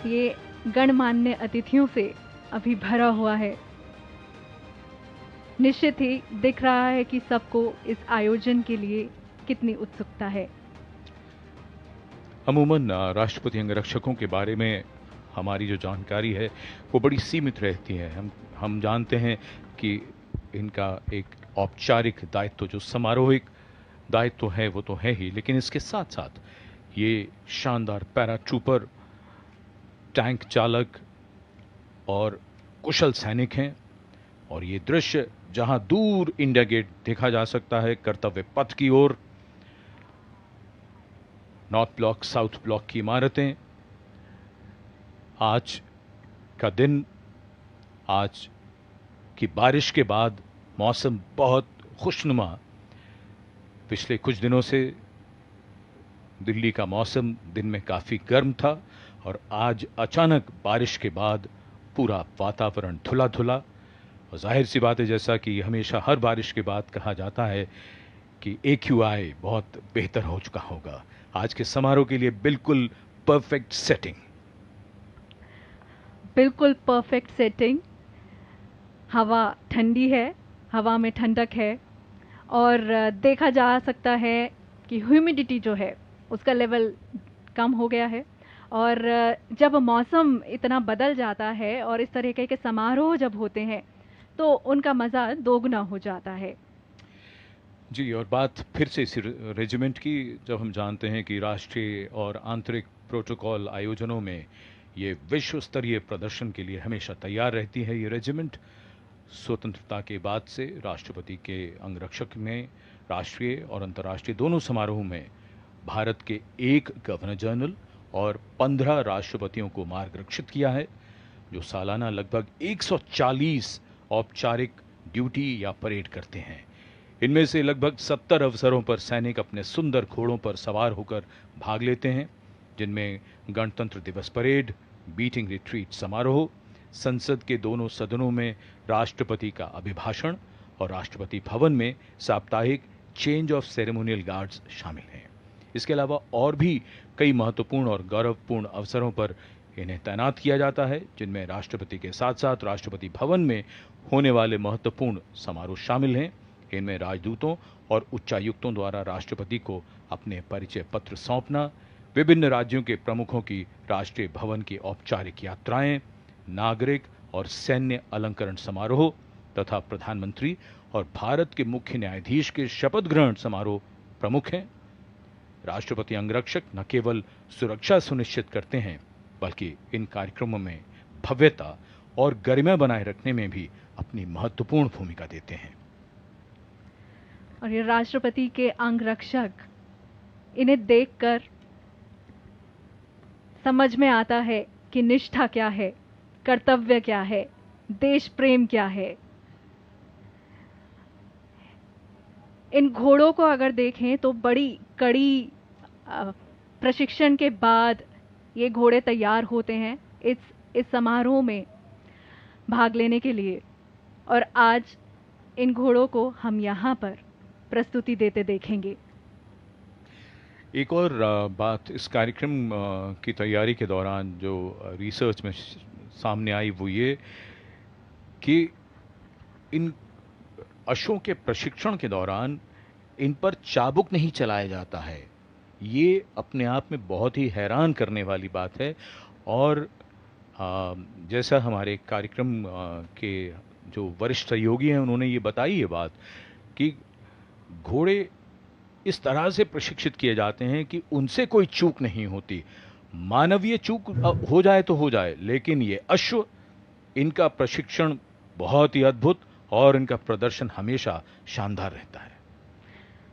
ये गणमान्य अतिथियों से अभी भरा हुआ है। निश्चित ही दिख रहा है कि सबको इस आयोजन के लिए कितनी उत्सुकता है। अमूमन राष्ट्रपति अंगरक्षकों के बारे में हमारी जो जानकारी है वो बड़ी सीमित रहती है। हम जानते हैं कि इनका एक औपचारिक दायित्व जो समारोहिक दायित्व है वो तो है ही, लेकिन इसके साथ साथ ये शानदार पैराट्रूपर, टैंक चालक और कुशल सैनिक हैं। और ये दृश्य जहां दूर इंडिया गेट देखा जा सकता है कर्तव्य पथ की ओर, नॉर्थ ब्लॉक साउथ ब्लॉक की इमारतें, आज का दिन, आज की बारिश के बाद मौसम बहुत खुशनुमा। पिछले कुछ दिनों से दिल्ली का मौसम दिन में काफ़ी गर्म था और आज अचानक बारिश के बाद पूरा वातावरण धुला धुला। और जाहिर सी बात है, जैसा कि हमेशा हर बारिश के बाद कहा जाता है कि AQI बहुत बेहतर हो चुका होगा। आज के समारोह के लिए बिल्कुल परफेक्ट सेटिंग। बिल्कुल परफेक्ट सेटिंग। हवा ठंडी है, हवा में ठंडक है और देखा जा सकता है कि ह्यूमिडिटी जो है उसका लेवल कम हो गया है। और जब मौसम इतना बदल जाता है और इस तरीके के समारोह जब होते हैं तो उनका मज़ा दोगुना हो जाता है। जी, और बात फिर से इसी रेजिमेंट की, जब हम जानते हैं कि राष्ट्रीय और आंतरिक प्रोटोकॉल आयोजनों में ये विश्व स्तरीय प्रदर्शन के लिए हमेशा तैयार रहती है। ये रेजिमेंट स्वतंत्रता के बाद से राष्ट्रपति के अंगरक्षक में राष्ट्रीय और अंतर्राष्ट्रीय दोनों समारोह में भारत के एक गवर्नर जनरल और 15 राष्ट्रपतियों को मार्गरक्षित किया है, जो सालाना लगभग 140 औपचारिक ड्यूटी या परेड करते हैं। इनमें से लगभग 70 अवसरों पर सैनिक अपने सुंदर घोड़ों पर सवार होकर भाग लेते हैं, जिनमें गणतंत्र दिवस परेड, बीटिंग रिट्रीट समारोह, संसद के दोनों सदनों में राष्ट्रपति का अभिभाषण और राष्ट्रपति भवन में साप्ताहिक चेंज ऑफ सेरेमोनियल गार्ड्स शामिल हैं। इसके अलावा और भी कई महत्वपूर्ण और गौरवपूर्ण अवसरों पर इन्हें तैनात किया जाता है, जिनमें राष्ट्रपति के साथ साथ राष्ट्रपति भवन में होने वाले महत्वपूर्ण समारोह शामिल हैं। इनमें राजदूतों और उच्चायुक्तों द्वारा राष्ट्रपति को अपने परिचय पत्र सौंपना, विभिन्न राज्यों के प्रमुखों की राष्ट्रीय भवन की औपचारिक यात्राएं, नागरिक और सैन्य अलंकरण समारोह तथा प्रधानमंत्री और भारत के मुख्य न्यायाधीश के शपथ ग्रहण समारोह प्रमुख हैं। राष्ट्रपति अंगरक्षक न केवल सुरक्षा सुनिश्चित करते हैं, बल्कि इन कार्यक्रमों में भव्यता और गरिमा बनाए रखने में भी अपनी महत्वपूर्ण भूमिका देते हैं। और ये राष्ट्रपति के अंगरक्षक, इन्हें देखकर समझ में आता है कि निष्ठा क्या है, कर्तव्य क्या है, देश प्रेम क्या है। इन घोड़ों को अगर देखें तो बड़ी कड़ी प्रशिक्षण के बाद ये घोड़े तैयार होते हैं इस समारोह में भाग लेने के लिए। और आज इन घोड़ों को हम यहाँ पर प्रस्तुति देते देखेंगे। एक और बात इस कार्यक्रम की तैयारी के दौरान जो रिसर्च में सामने आई वो ये कि इन अश्वों के प्रशिक्षण के दौरान इन पर चाबुक नहीं चलाया जाता है। ये अपने आप में बहुत ही हैरान करने वाली बात है। और जैसा हमारे कार्यक्रम के जो वरिष्ठ सहयोगी हैं उन्होंने ये बताई ये बात कि घोड़े इस तरह से प्रशिक्षित किए जाते हैं कि उनसे कोई चूक नहीं होती। मानवीय चूक हो जाए तो हो जाए, लेकिन ये अश्व, इनका प्रशिक्षण बहुत ही अद्भुत और इनका प्रदर्शन हमेशा शानदार रहता है।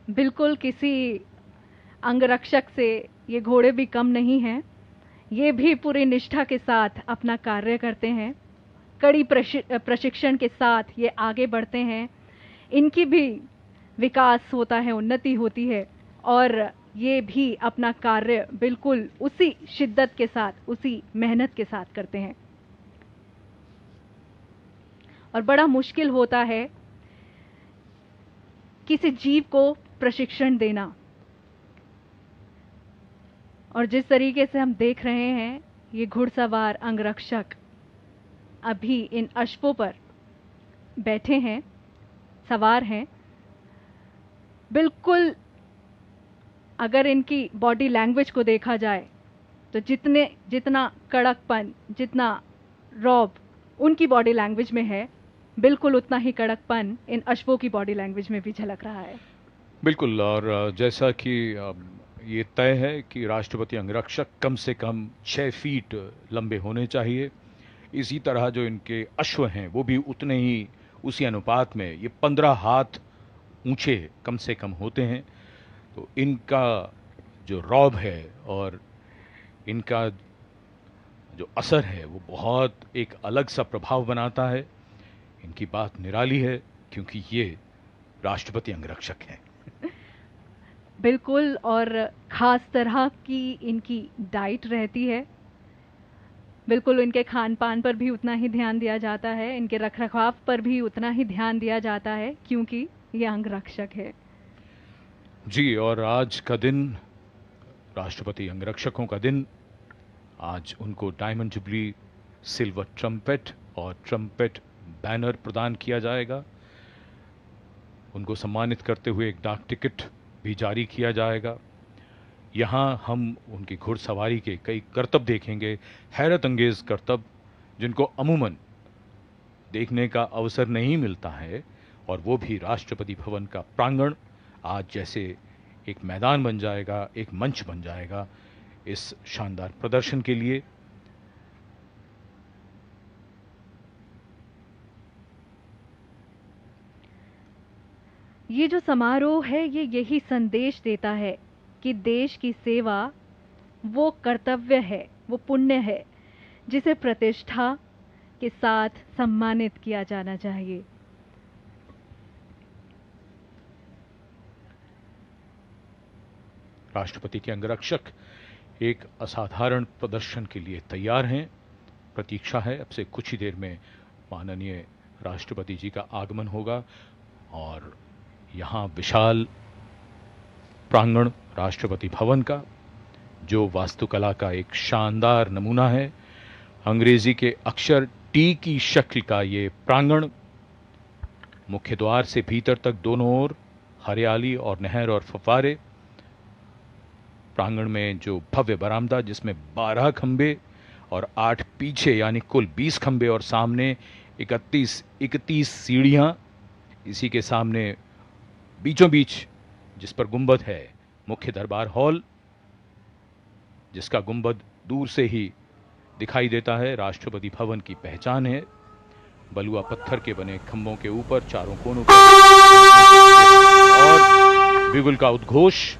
बिल्कुल, किसी अंगरक्षक से ये घोड़े भी कम नहीं हैं। ये भी पूरी निष्ठा के साथ अपना कार्य करते हैं, कड़ी प्रशिक्षण के साथ ये आगे बढ़ते हैं। इनकी भी विकास होता है, उन्नति होती है और ये भी अपना कार्य बिल्कुल उसी शिद्दत के साथ, उसी मेहनत के साथ करते हैं। और बड़ा मुश्किल होता है किसी जीव को प्रशिक्षण देना। और जिस तरीके से हम देख रहे हैं ये घुड़सवार अंगरक्षक अभी इन अश्वों पर बैठे हैं, सवार हैं, बिल्कुल अगर इनकी बॉडी लैंग्वेज को देखा जाए तो जितना कड़कपन, जितना रौब उनकी बॉडी लैंग्वेज में है, बिल्कुल उतना ही कड़कपन इन अश्वों की बॉडी लैंग्वेज में भी झलक रहा है। बिल्कुल। और जैसा कि ये तय है कि राष्ट्रपति अंगरक्षक कम से कम 6 फीट लंबे होने चाहिए, इसी तरह जो इनके अश्व हैं वो भी उतने ही, उसी अनुपात में ये 15 हाथ ऊंचे कम से कम होते हैं। तो इनका जो रौब है और इनका जो असर है वो बहुत एक अलग सा प्रभाव बनाता है। इनकी बात निराली है क्योंकि ये राष्ट्रपति अंगरक्षक हैं। बिल्कुल, और ख़ास तरह की इनकी डाइट रहती है। बिल्कुल इनके खान पान पर भी उतना ही ध्यान दिया जाता है, इनके रखरखाव पर भी उतना ही ध्यान दिया जाता है क्योंकि ये अंगरक्षक है। जी, और आज का दिन राष्ट्रपति अंगरक्षकों का दिन। आज उनको डायमंड जुबली सिल्वर ट्रम्पेट और ट्रम्पेट बैनर प्रदान किया जाएगा। उनको सम्मानित करते हुए एक डाक टिकट भी जारी किया जाएगा। यहाँ हम उनकी घुड़सवारी के कई करतब देखेंगे, हैरत अंगेज करतब जिनको अमूमन देखने का अवसर नहीं मिलता है, और वो भी राष्ट्रपति भवन का प्रांगण आज जैसे एक मैदान बन जाएगा, एक मंच बन जाएगा इस शानदार प्रदर्शन के लिए। ये जो समारोह है ये यही संदेश देता है कि देश की सेवा वो कर्तव्य है, वो पुण्य है जिसे प्रतिष्ठा के साथ सम्मानित किया जाना चाहिए। राष्ट्रपति के अंगरक्षक एक असाधारण प्रदर्शन के लिए तैयार हैं। प्रतीक्षा है, अब से कुछ ही देर में माननीय राष्ट्रपति जी का आगमन होगा और यहाँ विशाल प्रांगण राष्ट्रपति भवन का, जो वास्तुकला का एक शानदार नमूना है। अंग्रेजी के अक्षर टी की शक्ल का ये प्रांगण, मुख्य द्वार से भीतर तक दोनों ओर हरियाली और नहर और फव्वारे। प्रांगण में जो भव्य बरामदा जिसमें 12 खंबे और 8 पीछे, यानी कुल 20 खंबे, और सामने 31 सीढ़ियां। इसी के सामने बीचों बीच जिस पर गुंबद है, मुख्य दरबार हॉल, जिसका गुंबद दूर से ही दिखाई देता है, राष्ट्रपति भवन की पहचान है। बलुआ पत्थर के बने खंभों के ऊपर चारों कोनों पर और बिगुल का उद्घोष।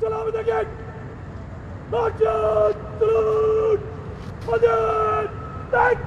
Salam again! Marchand! Salute! Marchand! Thank!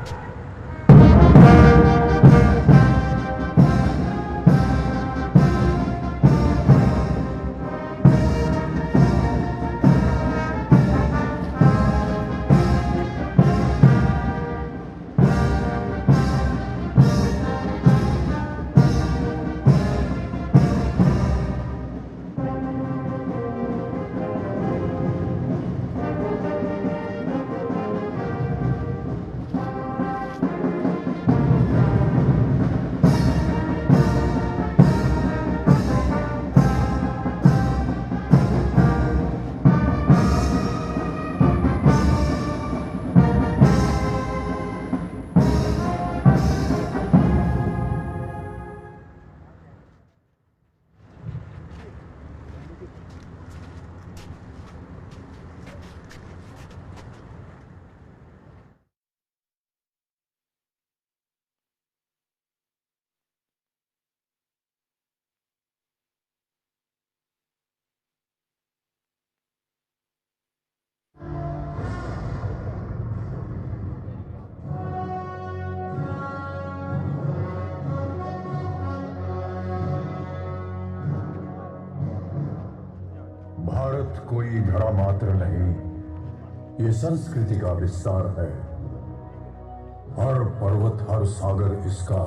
कोई धरा मात्र नहीं, ये संस्कृति का विस्तार है। हर पर्वत, हर सागर इसका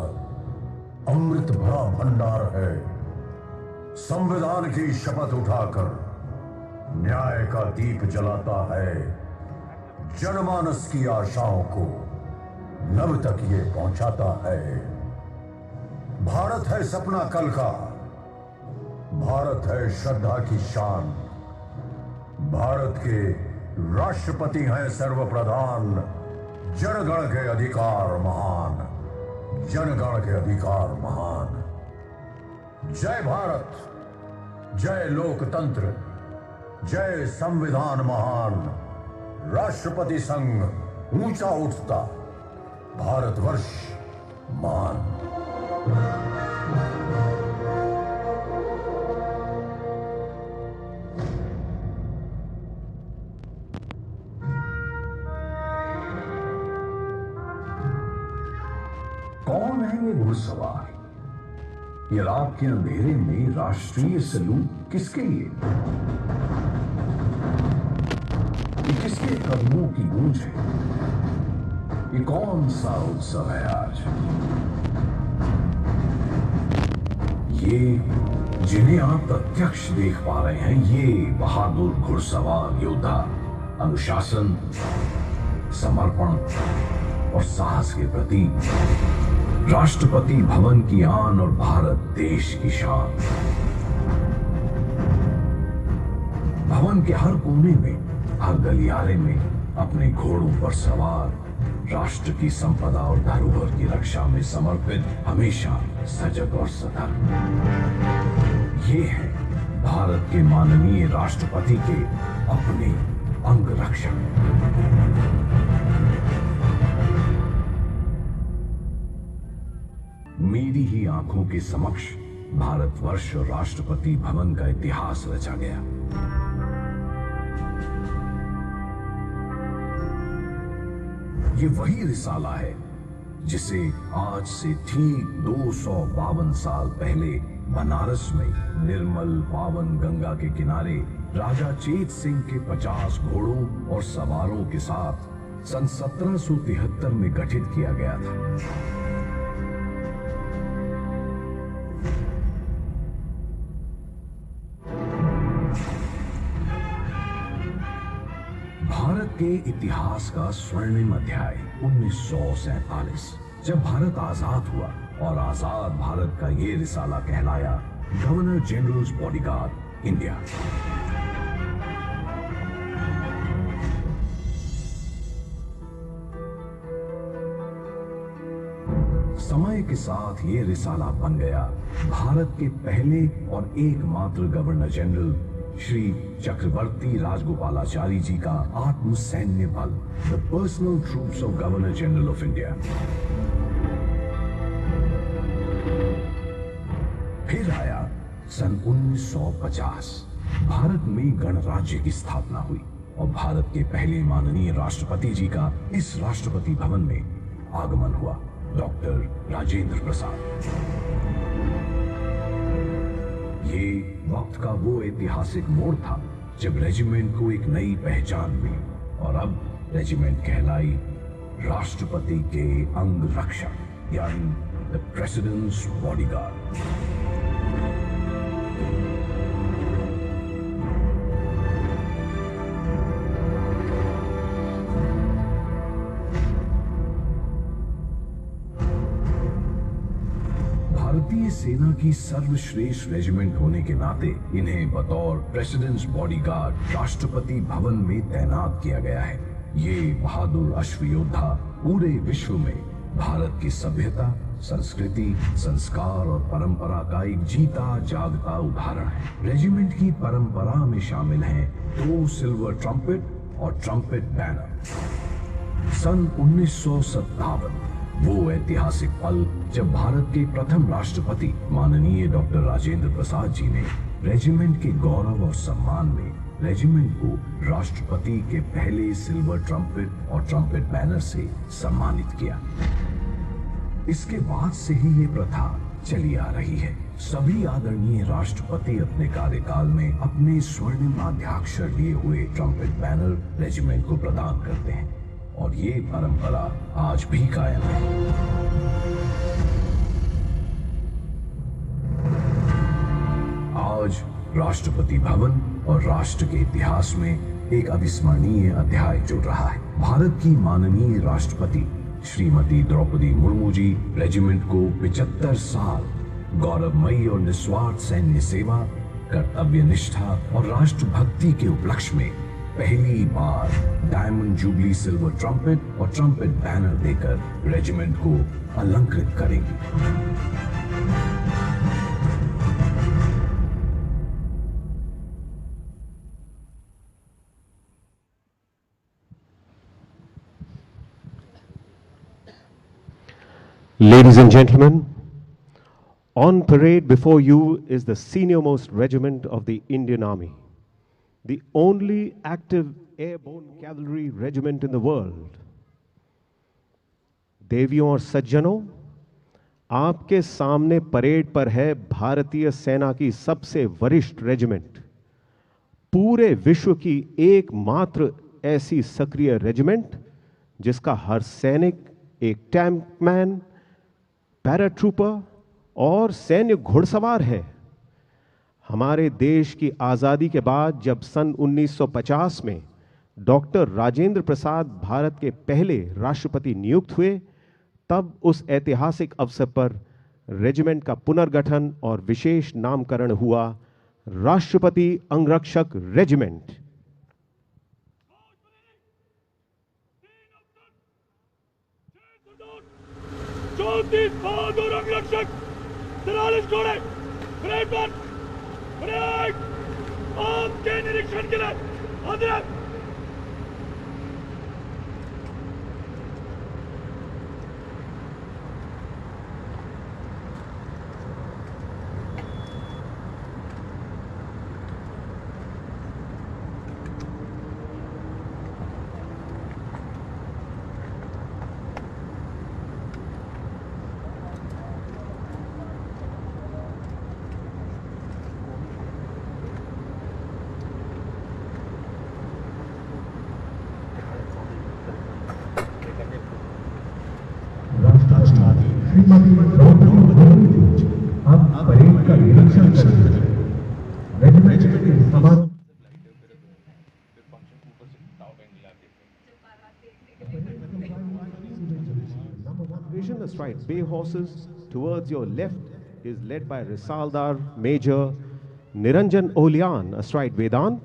अमृत भरा भंडार है। संविधान की शपथ उठाकर न्याय का दीप जलाता है। जनमानस की आशाओं को नभ तक ये पहुंचाता है। भारत है सपना कल का, भारत है श्रद्धा की शान। भारत के राष्ट्रपति हैं सर्वप्रधान, जनगण के अधिकार महान, जनगण के अधिकार महान। जय भारत, जय लोकतंत्र, जय संविधान महान। राष्ट्रपति संघ ऊंचा उठता, भारतवर्ष मान। कौन है ये घुड़सवार? ये रात के अंधेरे में राष्ट्रीय सलूट किसके लिए? ये किसके कदमों की गूंज है? ये कौन सा उत्सव है आज? ये जिन्हें आप प्रत्यक्ष देख पा रहे हैं, ये बहादुर घुड़सवार योद्धा अनुशासन, समर्पण और साहस के प्रतीक, राष्ट्रपति भवन की आन और भारत देश की शान। भवन के हर कोने में, हर गलियारे में अपने घोड़ों पर सवार, राष्ट्र की संपदा और धरोहर की रक्षा में समर्पित, हमेशा सजग और सतर्क। ये है भारत के माननीय राष्ट्रपति के अपने अंगरक्षक। मेरी ही आंखों के समक्ष भारतवर्ष और राष्ट्रपति भवन का इतिहास रचा गया। ये वही रिसाला है जिसे आज से ठीक 252 साल पहले बनारस में निर्मल पावन गंगा के किनारे राजा चेत सिंह के 50 घोड़ों और सवारों के साथ सन 1773 में गठित किया गया था। भारत के इतिहास का स्वर्णिम अध्याय 1947, जब भारत आजाद हुआ और आजाद भारत का ये रिसाला कहलाया गवर्नर जनरल्स बॉडीगार्ड इंडिया। समय के साथ ये रिसाला बन गया भारत के पहले और एकमात्र गवर्नर जनरल श्री चक्रवर्ती राजगोपालाचारी जी का आत्म सैन्य बल, the personal troops of governor general of India. फिर आया सन 1950, भारत में गणराज्य की स्थापना हुई और भारत के पहले माननीय राष्ट्रपति जी का इस राष्ट्रपति भवन में आगमन हुआ, डॉक्टर राजेंद्र प्रसाद। ये वक्त का वो ऐतिहासिक मोड़ था जब रेजिमेंट को एक नई पहचान मिली और अब रेजिमेंट कहलाई राष्ट्रपति के अंग रक्षक, यानी द प्रेसिडेंट्स बॉडीगार्ड। भारतीय सेना की सर्वश्रेष्ठ रेजिमेंट होने के नाते इन्हें बतौर प्रेसिडेंट्स बॉडीगार्ड राष्ट्रपति भवन में तैनात किया गया है। ये बहादुर अश्व योद्धा पूरे विश्व में भारत की सभ्यता, संस्कृति, संस्कार और परंपरा का एक जीता जागता उदाहरण है। रेजिमेंट की परंपरा में शामिल हैं 2 सिल्वर ट्रम्पेट और ट्रम्पेट बैनर। सन 1957 वो ऐतिहासिक पल जब भारत के प्रथम राष्ट्रपति माननीय डॉक्टर राजेंद्र प्रसाद जी ने रेजिमेंट के गौरव और सम्मान में रेजिमेंट को राष्ट्रपति के पहले सिल्वर ट्रम्पेट और ट्रम्पेट बैनर से सम्मानित किया। इसके बाद से ही ये प्रथा चली आ रही है सभी आदरणीय राष्ट्रपति अपने कार्यकाल में अपने स्वर्णिम आद्याक्षर लिए हुए ट्रम्पेट बैनर रेजिमेंट को प्रदान करते हैं और ये परंपरा आज भी कायम है। आज राष्ट्रपति भवन और राष्ट्र के इतिहास में एक अविस्मरणीय अध्याय जुड़ रहा है। भारत की माननीय राष्ट्रपति श्रीमती द्रौपदी मुर्मू जी रेजिमेंट को 75 साल गौरवमयी और निस्वार्थ सैन्य सेवा, कर्तव्य निष्ठा और राष्ट्रभक्ति के उपलक्ष्य में पहली बार डायमंड जुबली सिल्वर ट्रम्पेट और ट्रम्पेट बैनर देकर रेजिमेंट को अलंकृत करेंगी। Ladies and gentlemen, on parade before you is the senior-most regiment of the Indian Army, the only active airborne cavalry regiment in the world. देवियों और सज्जनों, आपके सामने परेड पर है भारतीय सेना की सबसे वरिष्ठ रेजिमेंट, पूरे विश्व की एकमात्र ऐसी सक्रिय रेजिमेंट जिसका हर सैनिक एक टैंकमैन, पैराट्रूपर और सैन्य घुड़सवार है। हमारे देश की आज़ादी के बाद जब सन 1950 में डॉक्टर राजेंद्र प्रसाद भारत के पहले राष्ट्रपति नियुक्त हुए, तब उस ऐतिहासिक अवसर पर रेजिमेंट का पुनर्गठन और विशेष नामकरण हुआ राष्ट्रपति अंगरक्षक रेजिमेंट। चौंतीस बहादुर अंगरक्षक, 43 घोड़े, परेड पर, परेड, आपके निरीक्षण के लिए हाजिर है। श्रीमती द्रौपदी मुर्मू जी अब परेड का निरीक्षण करेंगे। रेजिमेंट के समारोह Division astride bay horses towards your left is led by Risaldar Major Niranjan Olian astride Vedant,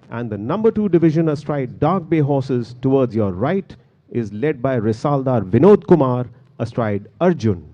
and the number 2 division astride dark bay horses towards your right is led by Risaldar Vinod Kumar astride Arjun.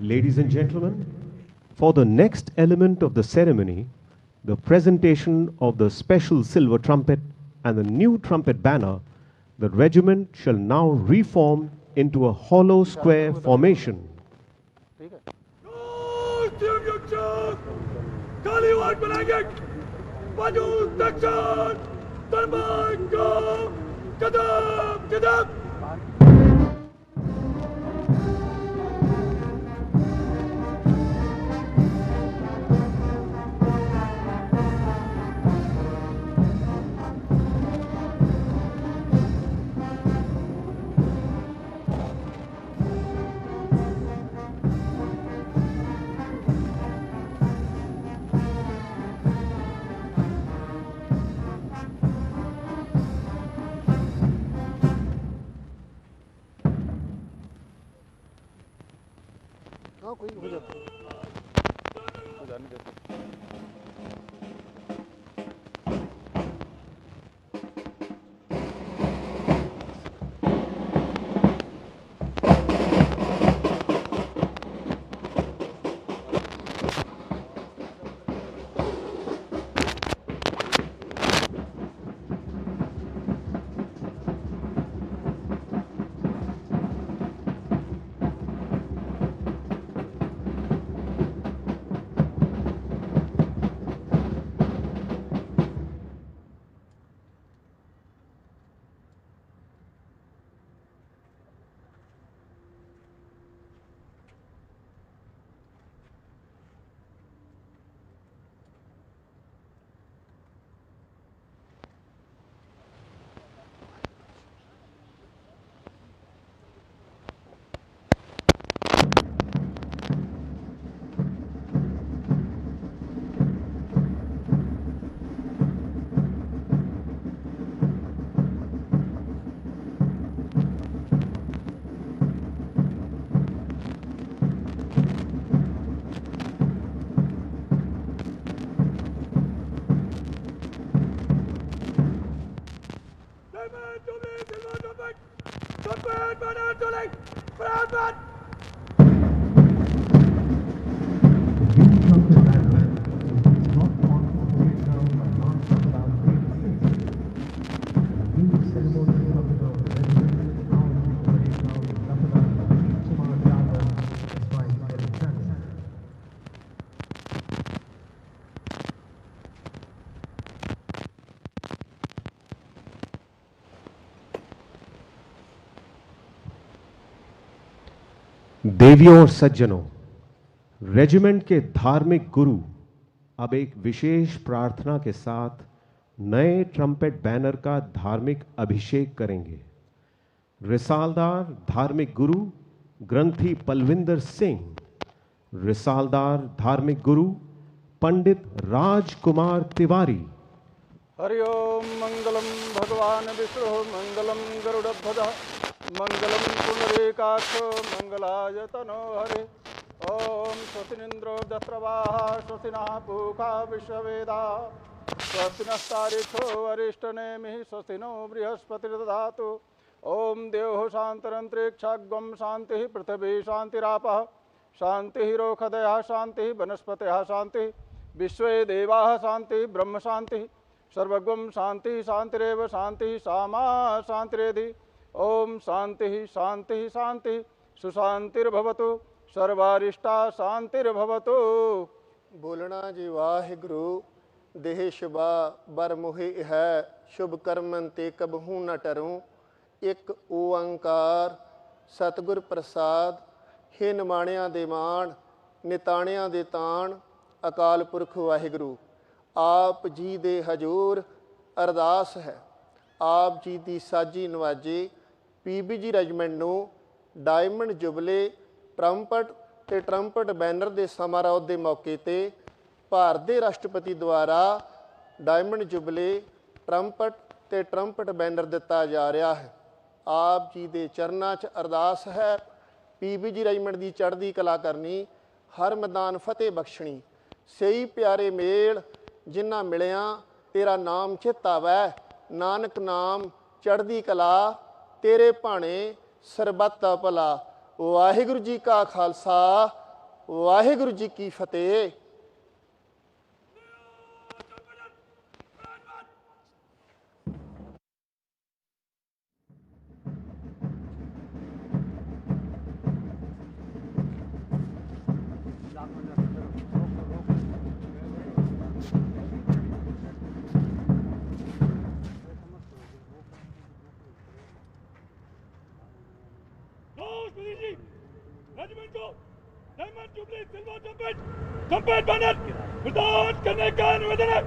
Ladies and gentlemen, for the next element of the ceremony, the presentation of the special silver trumpet and the new trumpet banner, the regiment shall now reform into a hollow square formation. कालीवाड़ बनाएंगे बाजू दक्षिण दरबार को कदम कदम कोई हो जाता है हो जाने देते देवियों और सज्जनों, रेजिमेंट के धार्मिक गुरु अब एक विशेष प्रार्थना के साथ नए ट्रम्पेट बैनर का धार्मिक अभिषेक करेंगे। रिसालदार धार्मिक गुरु ग्रंथी पलविंदर सिंह, रिसालदार धार्मिक गुरु पंडित राजकुमार तिवारी। हरि ओम मंगलम भगवान विष्णु मंगलम गरुड़ध्वज मंगलम पुंडरीकाक्ष मंगलाय तनो हरे। ओम स्वस्तिनिंद्रो दत्रवाहा स्वस्तिनः पूषा विश्ववेदा स्वस्ति नस्तारिक्षो वरिष्ठनेमिः स्वस्ति नो बृहस्पतिर्दधातु। ओम देवो शांतिरंतरिक्षाग्वं शांति पृथ्वी शांतिरापः शांति रोखदयः शांति वनस्पतयः शांति विश्वे देवाः शांति ब्रह्म शांति सर्वगम शांति शांतिरेव शांति सामा शांतिरेधि। ओम शांति शांति शांति सुशांतिर्भवतु सर्वारिष्टा शांतिर्भवतु। बोलना जी वाहिगुरु देह शुभा बर मोहि है शुभ कर्मन ते कबहू न टरूं। एक ओंकार सतगुर प्रसाद हे निमाणियां दे मान निताणियां दे ताण अकाल पुरख वाहिगुरु आप जी दे हजूर अरदास है। आप जी दी साजी नवाजी PBG ਰੈਜੀਮੈਂਟ ਨੂੰ ਡਾਇਮੰਡ ਜੁਬਲੇ ਟਰੰਪਟ ਤੇ ਟਰੰਪਟ ਬੈਨਰ ਦੇ ਸਮਾਰੋਹ ਦੇ ਮੌਕੇ ਤੇ ਭਾਰਤ ਦੇ ਰਾਸ਼ਟਰਪਤੀ ਦੁਆਰਾ ਡਾਇਮੰਡ ਜੁਬਲੇ ਟਰੰਪਟ ਤੇ ਟਰੰਪਟ ਬੈਨਰ ਦਿੱਤਾ ਜਾ ਰਿਹਾ ਹੈ। ਆਪ ਜੀ ਦੇ ਚਰਨਾਂ 'ਚ ਅਰਦਾਸ ਹੈ PBG ਰੈਜੀਮੈਂਟ ਦੀ ਚੜ੍ਹਦੀ ਕਲਾ ਕਰਨੀ ਹਰ ਮੈਦਾਨ ਫਤਿਹ ਬਖਸ਼ਣੀ। ਸਹੀ ਪਿਆਰੇ ਮੇਲ ਜਿਨ੍ਹਾਂ ਮਿਲਿਆ ਤੇਰਾ ਨਾਮ ਚਿਤਾਵੈ ਨਾਨਕ ਨਾਮ ਚੜ੍ਹਦੀ ਕਲਾ तेरे भाणे सरबत दा भला। वाहिगुरु जी का खालसा ਵਾਹਿਗੁਰੂ ਜੀ ਕੀ ਫਤਿਹ। रेजिमेंट को diamond jubilee silver trumpet banner प्रदान करने का निवेदन है।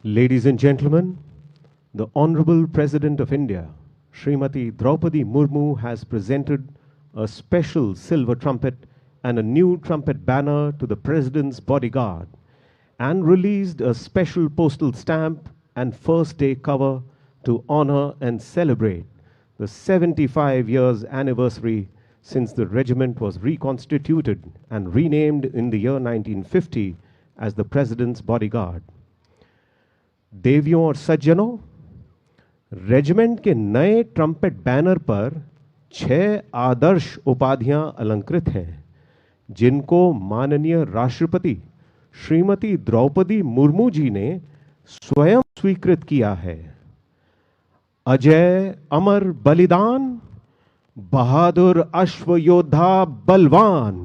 Ladies and gentlemen, the Honorable President of India, Srimati Draupadi Murmu, has presented a special silver trumpet and a new trumpet banner to the President's bodyguard and released a special postal stamp and first day cover to honor and celebrate the 75 years anniversary since the regiment was reconstituted and renamed in the year 1950 as the President's bodyguard. देवियों और सज्जनों, regiment के नए trumpet banner पर 6 आदर्श उपाधियां अलंकृत हैं, जिनको माननीय राष्ट्रपति श्रीमती द्रौपदी मुर्मू जी ने स्वयं स्वीकृत किया है। अजय अमर बलिदान, बहादुर अश्वयोद्धा बलवान।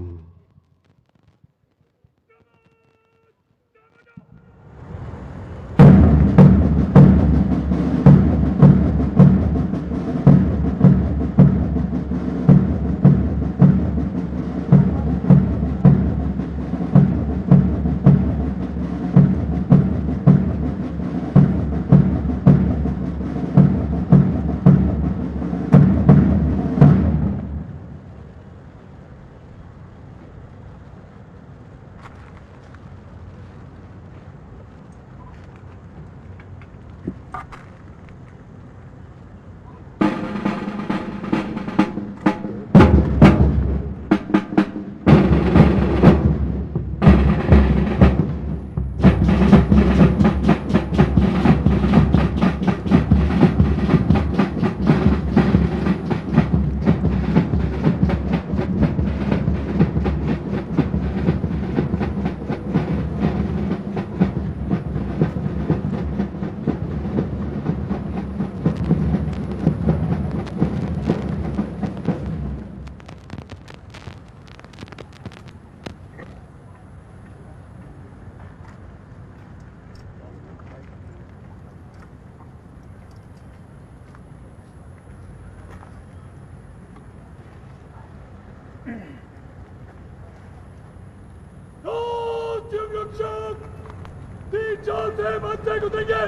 तीन चाल से मंच से गुजरेंगे,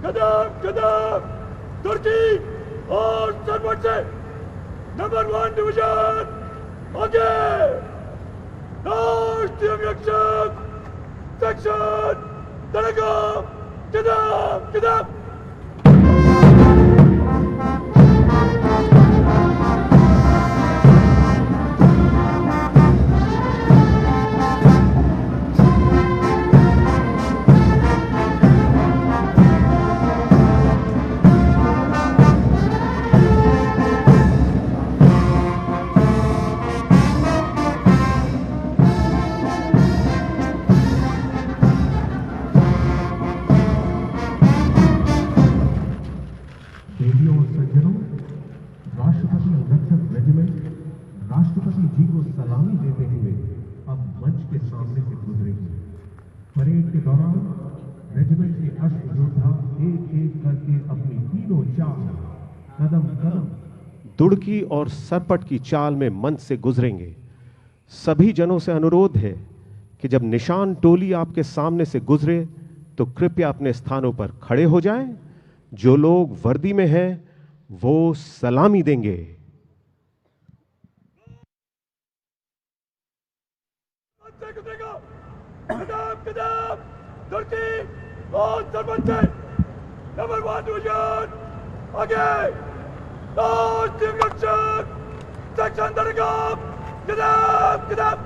कदम कदम तुर्की और सरपंच से नंबर 1 डिवीजन आगे। राष्ट्रीय रक्षक सेक्शन दड़गाम, कदम कदम। गांधी जी को सलामी देते हुए अब मंच के सामने से गुजरेंगे। परेड के दौरान रेजिमेंट के अश्व योद्धा एक एक करके अपनी तीनों चाल कदम कदम दुड़की और सरपट की चाल में मंच से गुजरेंगे। सभी जनों से अनुरोध है कि जब निशान टोली आपके सामने से गुजरे तो कृपया अपने स्थानों पर खड़े हो जाएं। जो लोग वर्दी में हैं वो सलामी देंगे। नंबर 1 डिवीजन आगे टीम रक्षक सेक्शन दरगाह किताब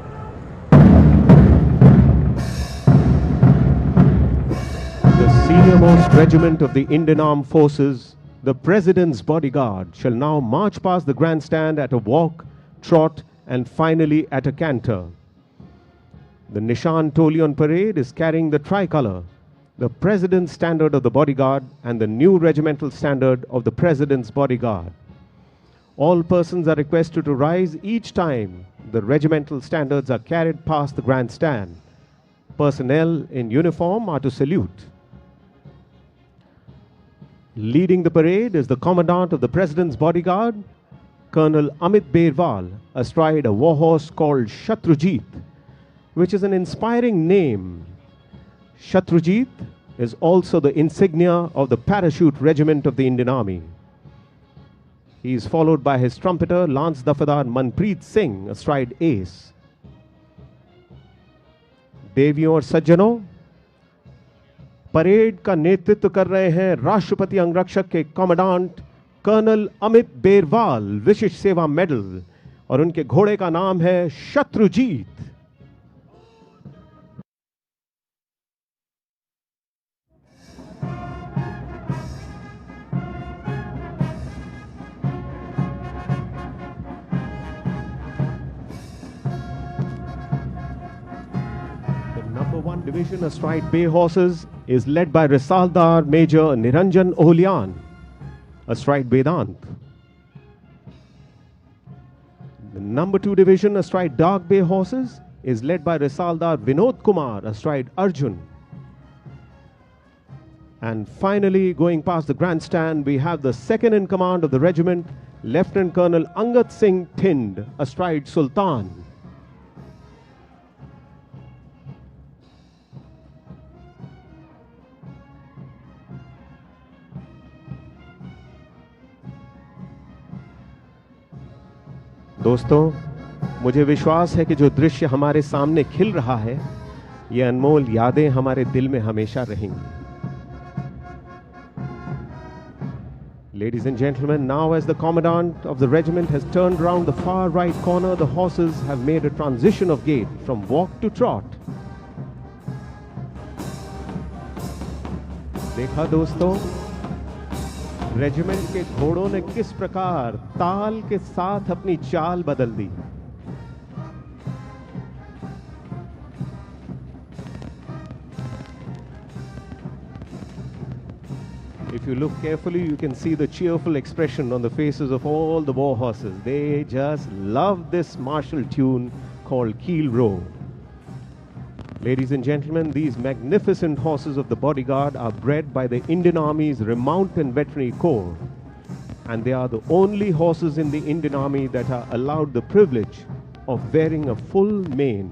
The senior-most regiment of the Indian Armed Forces, the President's Bodyguard, shall now march past the grandstand at a walk, trot, and finally at a canter. The Nishan Toli on parade is carrying the tricolor, the President's standard of the Bodyguard, and the new regimental standard of the President's Bodyguard. All persons are requested to rise each time the regimental standards are carried past the grandstand. Personnel in uniform are to salute. Leading the parade is the Commandant of the President's Bodyguard, Colonel Amit Berwal, astride a warhorse called Shatrujit, which is an inspiring name. Shatrujit is also the insignia of the Parachute Regiment of the Indian Army. He is followed by his trumpeter, Lance Dafadar Manpreet Singh, astride Ace. देवियों और सज्जनों, parade का नेतृत्व कर रहे हैं राष्ट्रपति अंगरक्षक के कमांडेंट कर्नल अमित बेरवाल, विशिष्ट सेवा मेडल, और उनके घोड़े का नाम है Shatrujeet. Number 1 Division astride bay horses is led by Risaldar Major Niranjan Ohlian, astride Vedant. The Number 2 Division astride dark bay horses is led by Risaldar Vinod Kumar, astride Arjun. And finally, going past the grandstand, we have the second in command of the regiment, Lieutenant Colonel Angad Singh Thind, astride Sultan. दोस्तों, मुझे विश्वास है कि जो दृश्य हमारे सामने खिल रहा है, ये अनमोल यादें हमारे दिल में हमेशा रहेंगी। Ladies and gentlemen, now as the commandant of the regiment has turned round the far right corner, the horses have made a transition of gait from walk to trot. देखा दोस्तों, रेजिमेंट के घोड़ों ने किस प्रकार ताल के साथ अपनी चाल बदल दी। If you look carefully, you can see the cheerful expression on the faces of all the war horses. They just love this martial tune called Keel Row. Ladies and gentlemen, these magnificent horses of the bodyguard are bred by the Indian Army's Remount and Veterinary Corps. And they are the only horses in the Indian Army that are allowed the privilege of wearing a full mane.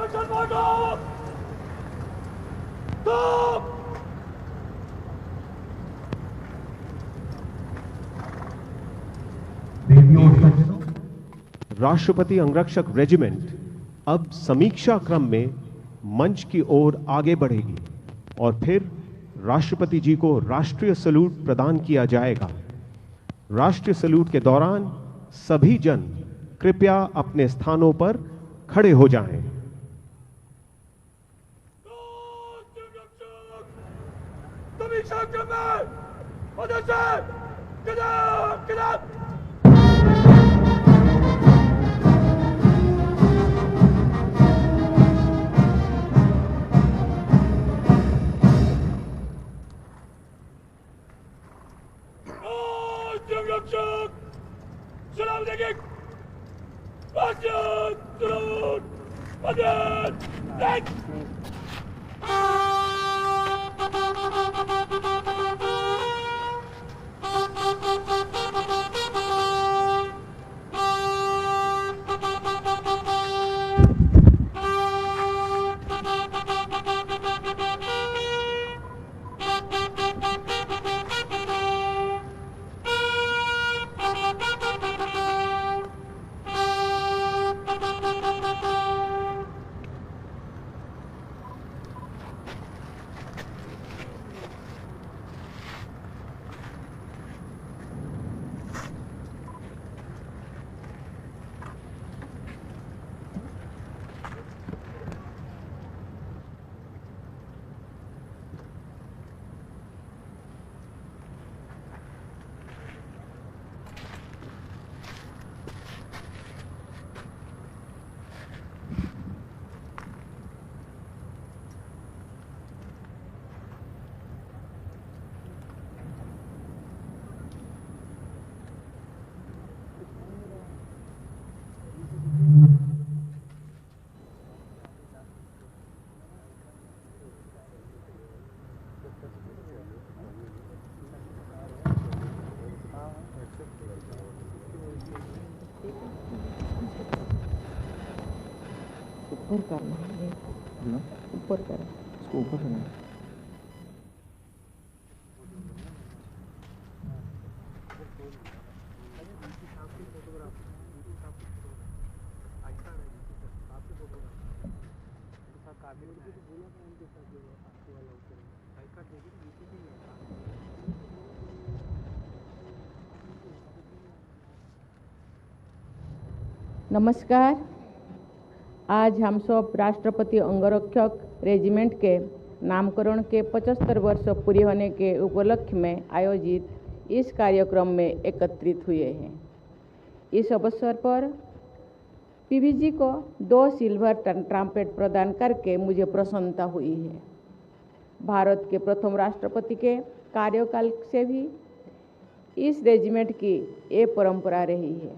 Attention, Marshal! Stop! राष्ट्रपति अंगरक्षक regiment अब समीक्षा क्रम में मंच की ओर आगे बढ़ेगी और फिर राष्ट्रपति जी को राष्ट्रीय सैल्यूट प्रदान किया जाएगा। राष्ट्रीय सैल्यूट के दौरान सभी जन कृपया अपने स्थानों पर खड़े हो जाएं। समीक्षा क्रम में अध्यक्ष किधर सलाम देंगे। ऊपर करना है, ऊपर करें, इसको ऊपर करना है। नमस्कार। आज हम सब राष्ट्रपति अंगरक्षक रेजिमेंट के नामकरण के 75 वर्ष पूरे होने के उपलक्ष्य में आयोजित इस कार्यक्रम में एकत्रित हुए हैं। इस अवसर पर पीवीजी को 2 सिल्वर ट्रम्पेट प्रदान करके मुझे प्रसन्नता हुई है। भारत के प्रथम राष्ट्रपति के कार्यकाल से भी इस रेजिमेंट की ये परंपरा रही है।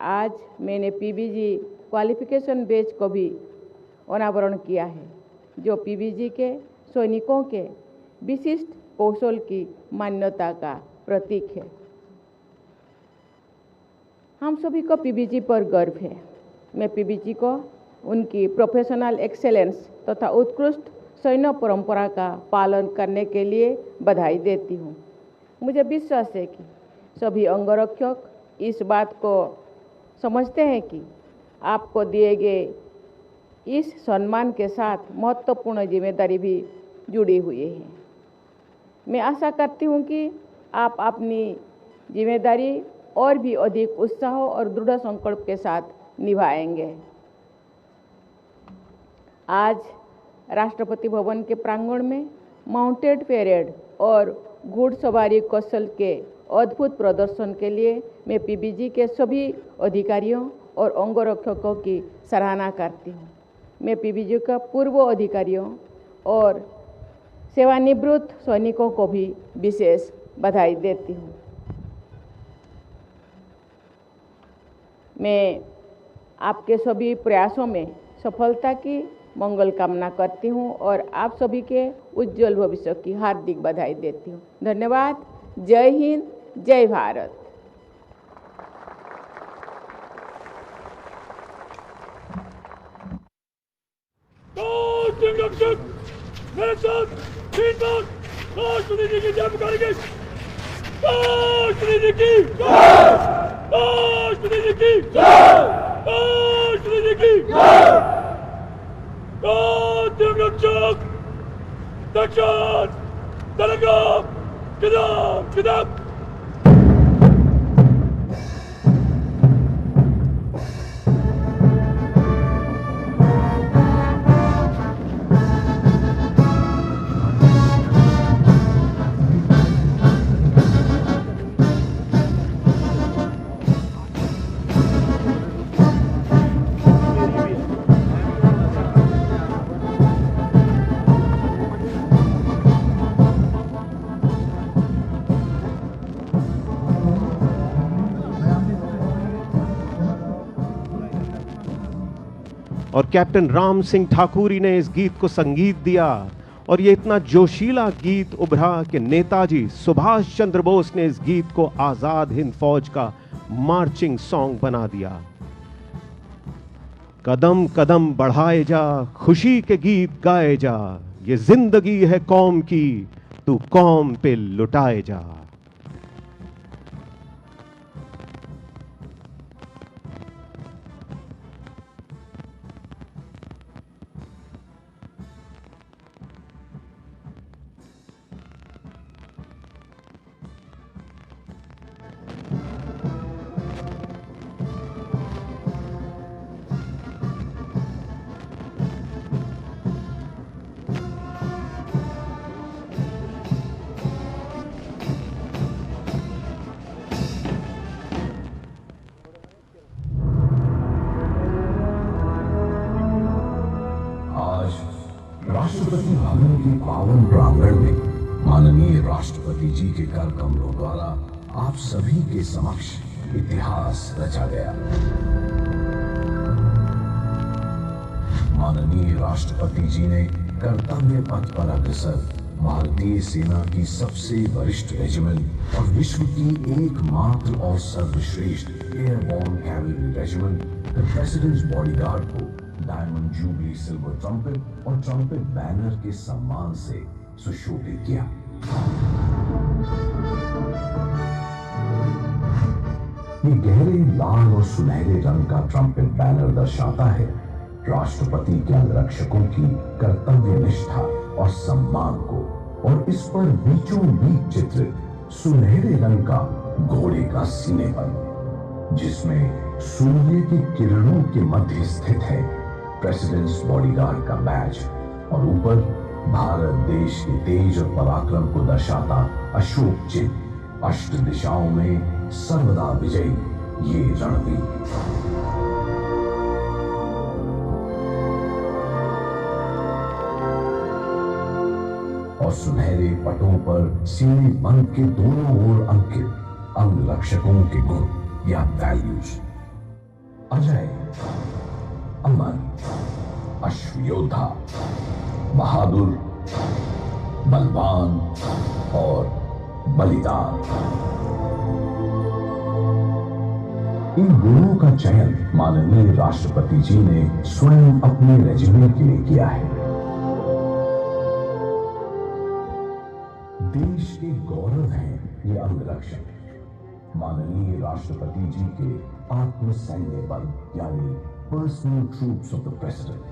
आज मैंने पीवीजी क्वालिफिकेशन बैच को भी अनावरण किया है, जो पीवीजी के सैनिकों के विशिष्ट कौशल की मान्यता का प्रतीक है। हम सभी को पीवीजी पर गर्व है। मैं पीवीजी को उनकी प्रोफेशनल एक्सेलेंस तथा उत्कृष्ट सैन्य परंपरा का पालन करने के लिए बधाई देती हूँ। मुझे विश्वास है कि सभी अंगरक्षक इस बात को समझते हैं कि आपको दिए गए इस सम्मान के साथ महत्वपूर्ण जिम्मेदारी भी जुड़ी हुई है। मैं आशा करती हूँ कि आप अपनी जिम्मेदारी और भी अधिक उत्साह और दृढ़ संकल्प के साथ निभाएंगे। आज राष्ट्रपति भवन के प्रांगण में माउंटेड परेड और घुड़सवारी कौशल के अद्भुत प्रदर्शन के लिए मैं पीवीजी के सभी अधिकारियों और अंगरक्षकों की सराहना करती हूँ। मैं पीवीजी का पूर्व अधिकारियों और सेवानिवृत्त सैनिकों को भी विशेष बधाई देती हूँ। मैं आपके सभी प्रयासों में सफलता की मंगल कामना करती हूँ और आप सभी के उज्जवल भविष्य की हार्दिक बधाई देती हूँ। धन्यवाद। जय हिंद, जय भारत। टीम रक्षक मेरे साथ 3 बार राष्ट्रपति जी की जय पुकारेंगे। राष्ट्रपति जी की जय, राष्ट्रपति जी की जय, राष्ट्रपति जी की जय। टीम रक्षक दक्षिण तेलंगा किदाब किदाब। और कैप्टन राम सिंह ठाकुरी ने इस गीत को संगीत दिया और ये इतना जोशीला गीत उभरा कि नेताजी सुभाष चंद्र बोस ने इस गीत को आजाद हिंद फौज का मार्चिंग सॉन्ग बना दिया। कदम कदम बढ़ाए जा, खुशी के गीत गाए जा, ये जिंदगी है कौम की, तू कौम पे लुटाए जा। राष्ट्रपति भवन के पावन प्रांगण में माननीय राष्ट्रपति जी के कर कमलों द्वारा आप सभी के समक्ष इतिहास रचा गया। माननीय राष्ट्रपति जी ने कर्तव्य पथ पर अग्रसर भारतीय सेना की सबसे वरिष्ठ रेजिमेंट और विश्व की एकमात्र और सर्वश्रेष्ठ airborne cavalry regiment the President's Bodyguard को डायमंड जुबली सिल्वर ट्रम्पेट और ट्रम्पेट बैनर के सम्मान से सुशोभित किया। ये गहरे लाल और सुनहरे रंग का ट्रम्पेट बैनर दर्शाता है राष्ट्रपति के अंगरक्षकों की कर्तव्य निष्ठा और सम्मान को, और इस पर बीचों बीच चित्रित सुनहरे रंग का घोड़े का सीनेपन, जिसमें सूर्य की किरणों के मध्य स्थित है प्रेसिडेंट्स बॉडीगार्ड का बैज, और ऊपर भारत देश के तेज और पराक्रम को दर्शाता अशोक चिन्ह, अष्ट दिशाओं में सर्वदा विजयी ये रणवीर। और सुनहरे पटों पर सीने बंद के दोनों ओर अंकित अंगरक्षकों के गुण या वैल्यूज। अजय, अमर, अश्वयोद्धा, बहादुर, बलवान और बलिदान। इन गुणों का चयन माननीय राष्ट्रपति जी ने स्वयं अपने रेजिमेंट के लिए किया है। देश के गौरव हैं ये अंगरक्षक। माननीय राष्ट्रपति जी के आत्म सैन्य बल यानी personal troops of the president.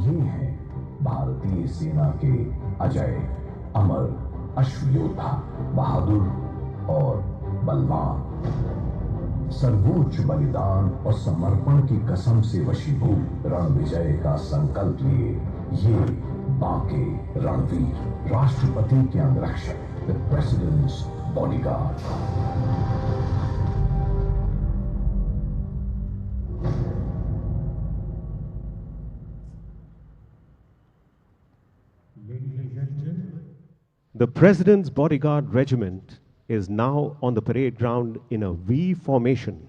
ये हैं भारतीय सेना के अजय, अमर, अश्वयोद्धा, बहादुर और बलवान। सर्वोच्च बलिदान और समर्पण की कसम से वशीभूत रण विजय का संकल्प लिए ये बांके रणवीर राष्ट्रपति के अंगरक्षक the President's Bodyguard. The President's Bodyguard Regiment is now on the parade ground in a V formation.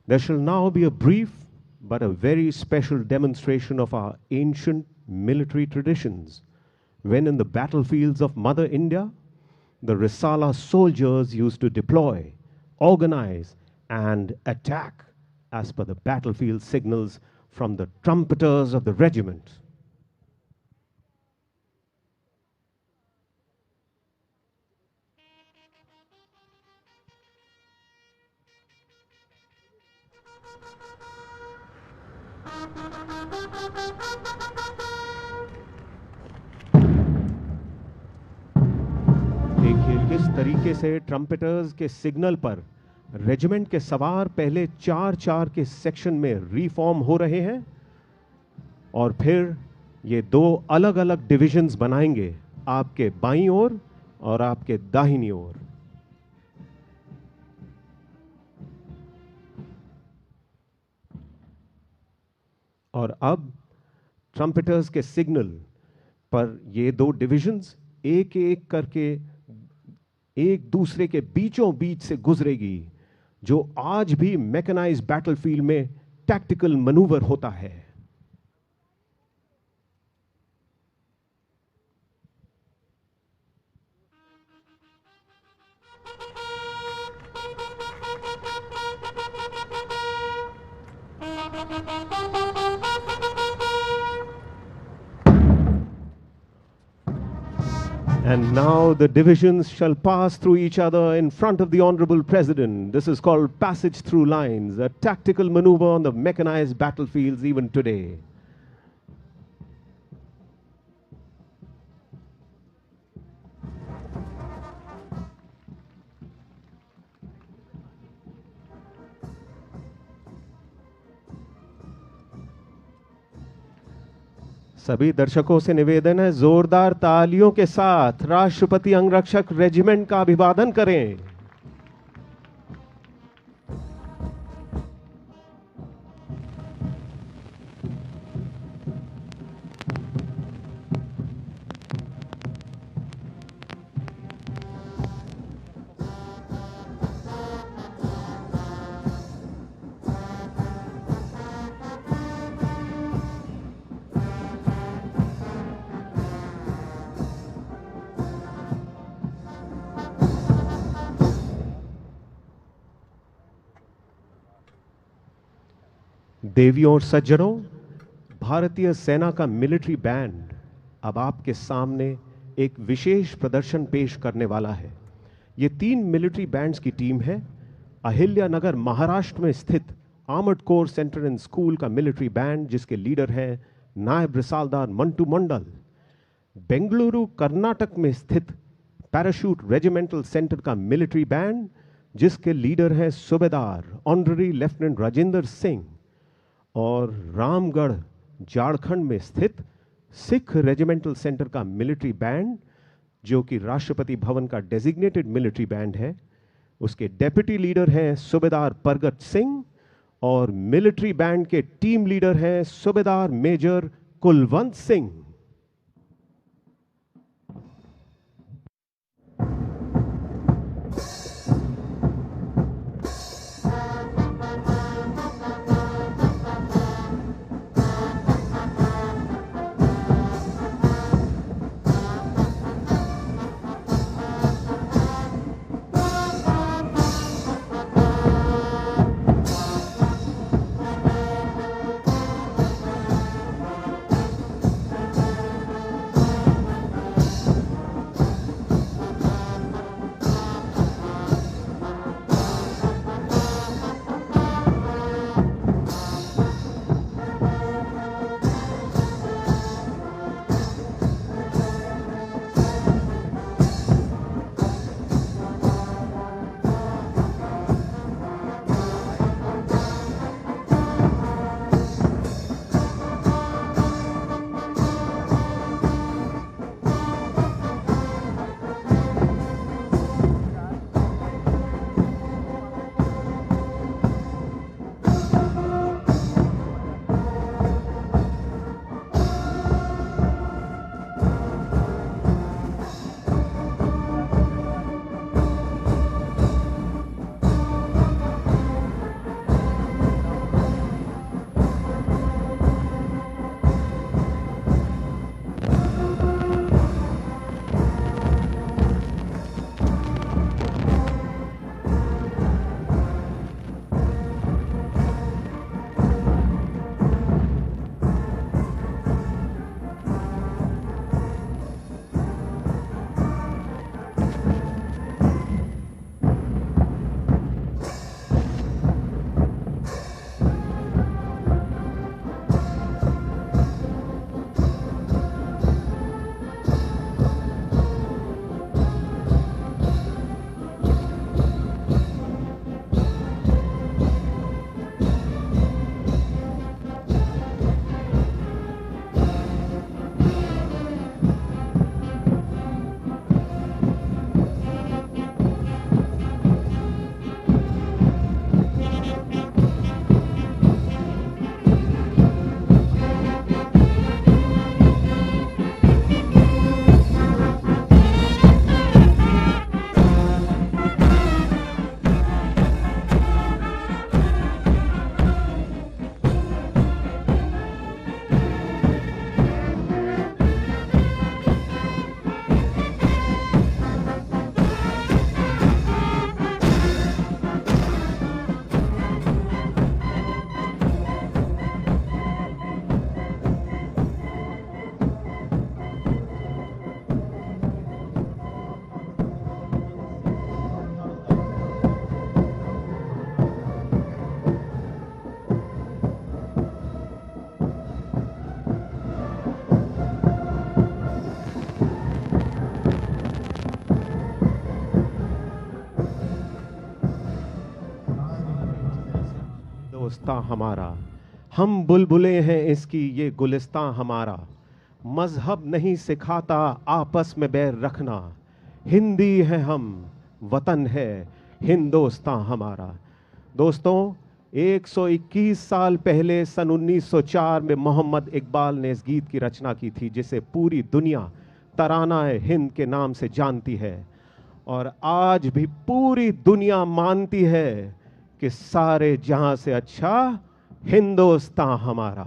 There shall now be a brief but a very special demonstration of our ancient military traditions when in the battlefields of Mother India, the Risala soldiers used to deploy, organize, and attack as per the battlefield signals from the trumpeters of the regiment. देखिए किस तरीके से ट्रम्पेटर्स के signal पर regiment के सवार पहले 4-4 के सेक्शन में रीफॉर्म हो रहे हैं और फिर ये 2 अलग-अलग डिविजन्स बनाएंगे, आपके बाईं ओर और आपके दाहिनी ओर। और अब ट्रम्पेटर्स के सिग्नल पर ये 2 डिविजन्स एक एक करके एक दूसरे के बीचों बीच से गुजरेगी, जो आज भी मैकेनाइज्ड बैटलफील्ड में टैक्टिकल मैनूवर होता है। And now the divisions shall pass through each other in front of the Honorable President. This is called passage through lines, a tactical maneuver on the mechanized battlefields even today. सभी दर्शकों से निवेदन है, जोरदार तालियों के साथ राष्ट्रपति अंगरक्षक रेजिमेंट का अभिवादन करें। देवियों और सज्जनों, भारतीय सेना का मिलिट्री बैंड अब आपके सामने एक विशेष प्रदर्शन पेश करने वाला है। ये 3 मिलिट्री बैंड्स की टीम है। अहिल्यानगर महाराष्ट्र में स्थित armoured corps centre and school का मिलिट्री बैंड, जिसके लीडर हैं नायब रिसालदार मंटू मंडल। बेंगलुरु कर्नाटक में स्थित पैराशूट रेजिमेंटल सेंटर का मिलिट्री बैंड, जिसके लीडर हैं सूबेदार ऑनररी लेफ्टिनेंट राजेंद्र सिंह। और रामगढ़ झारखंड में स्थित सिख रेजिमेंटल सेंटर का मिलिट्री बैंड, जो कि राष्ट्रपति भवन का डेजिग्नेटेड मिलिट्री बैंड है, उसके डेप्यूटी लीडर हैं सूबेदार परगट सिंह और मिलिट्री बैंड के टीम लीडर हैं सूबेदार मेजर कुलवंत सिंह। हिंदोस्तां हमारा, हम बुलबुलें हैं इसकी ये गुलिस्तां हमारा, मजहब नहीं सिखाता आपस में बैर रखना, हिंदी है हम, वतन है हिंदोस्तां हमारा। दोस्तों, 121 साल पहले सन 1904 में मोहम्मद इकबाल ने इस गीत की रचना की थी, जिसे पूरी दुनिया तराना-ए हिंद के नाम से जानती है। और आज भी पूरी दुनिया मानती है कि सारे जहां से अच्छा हिंदोस्तां हमारा।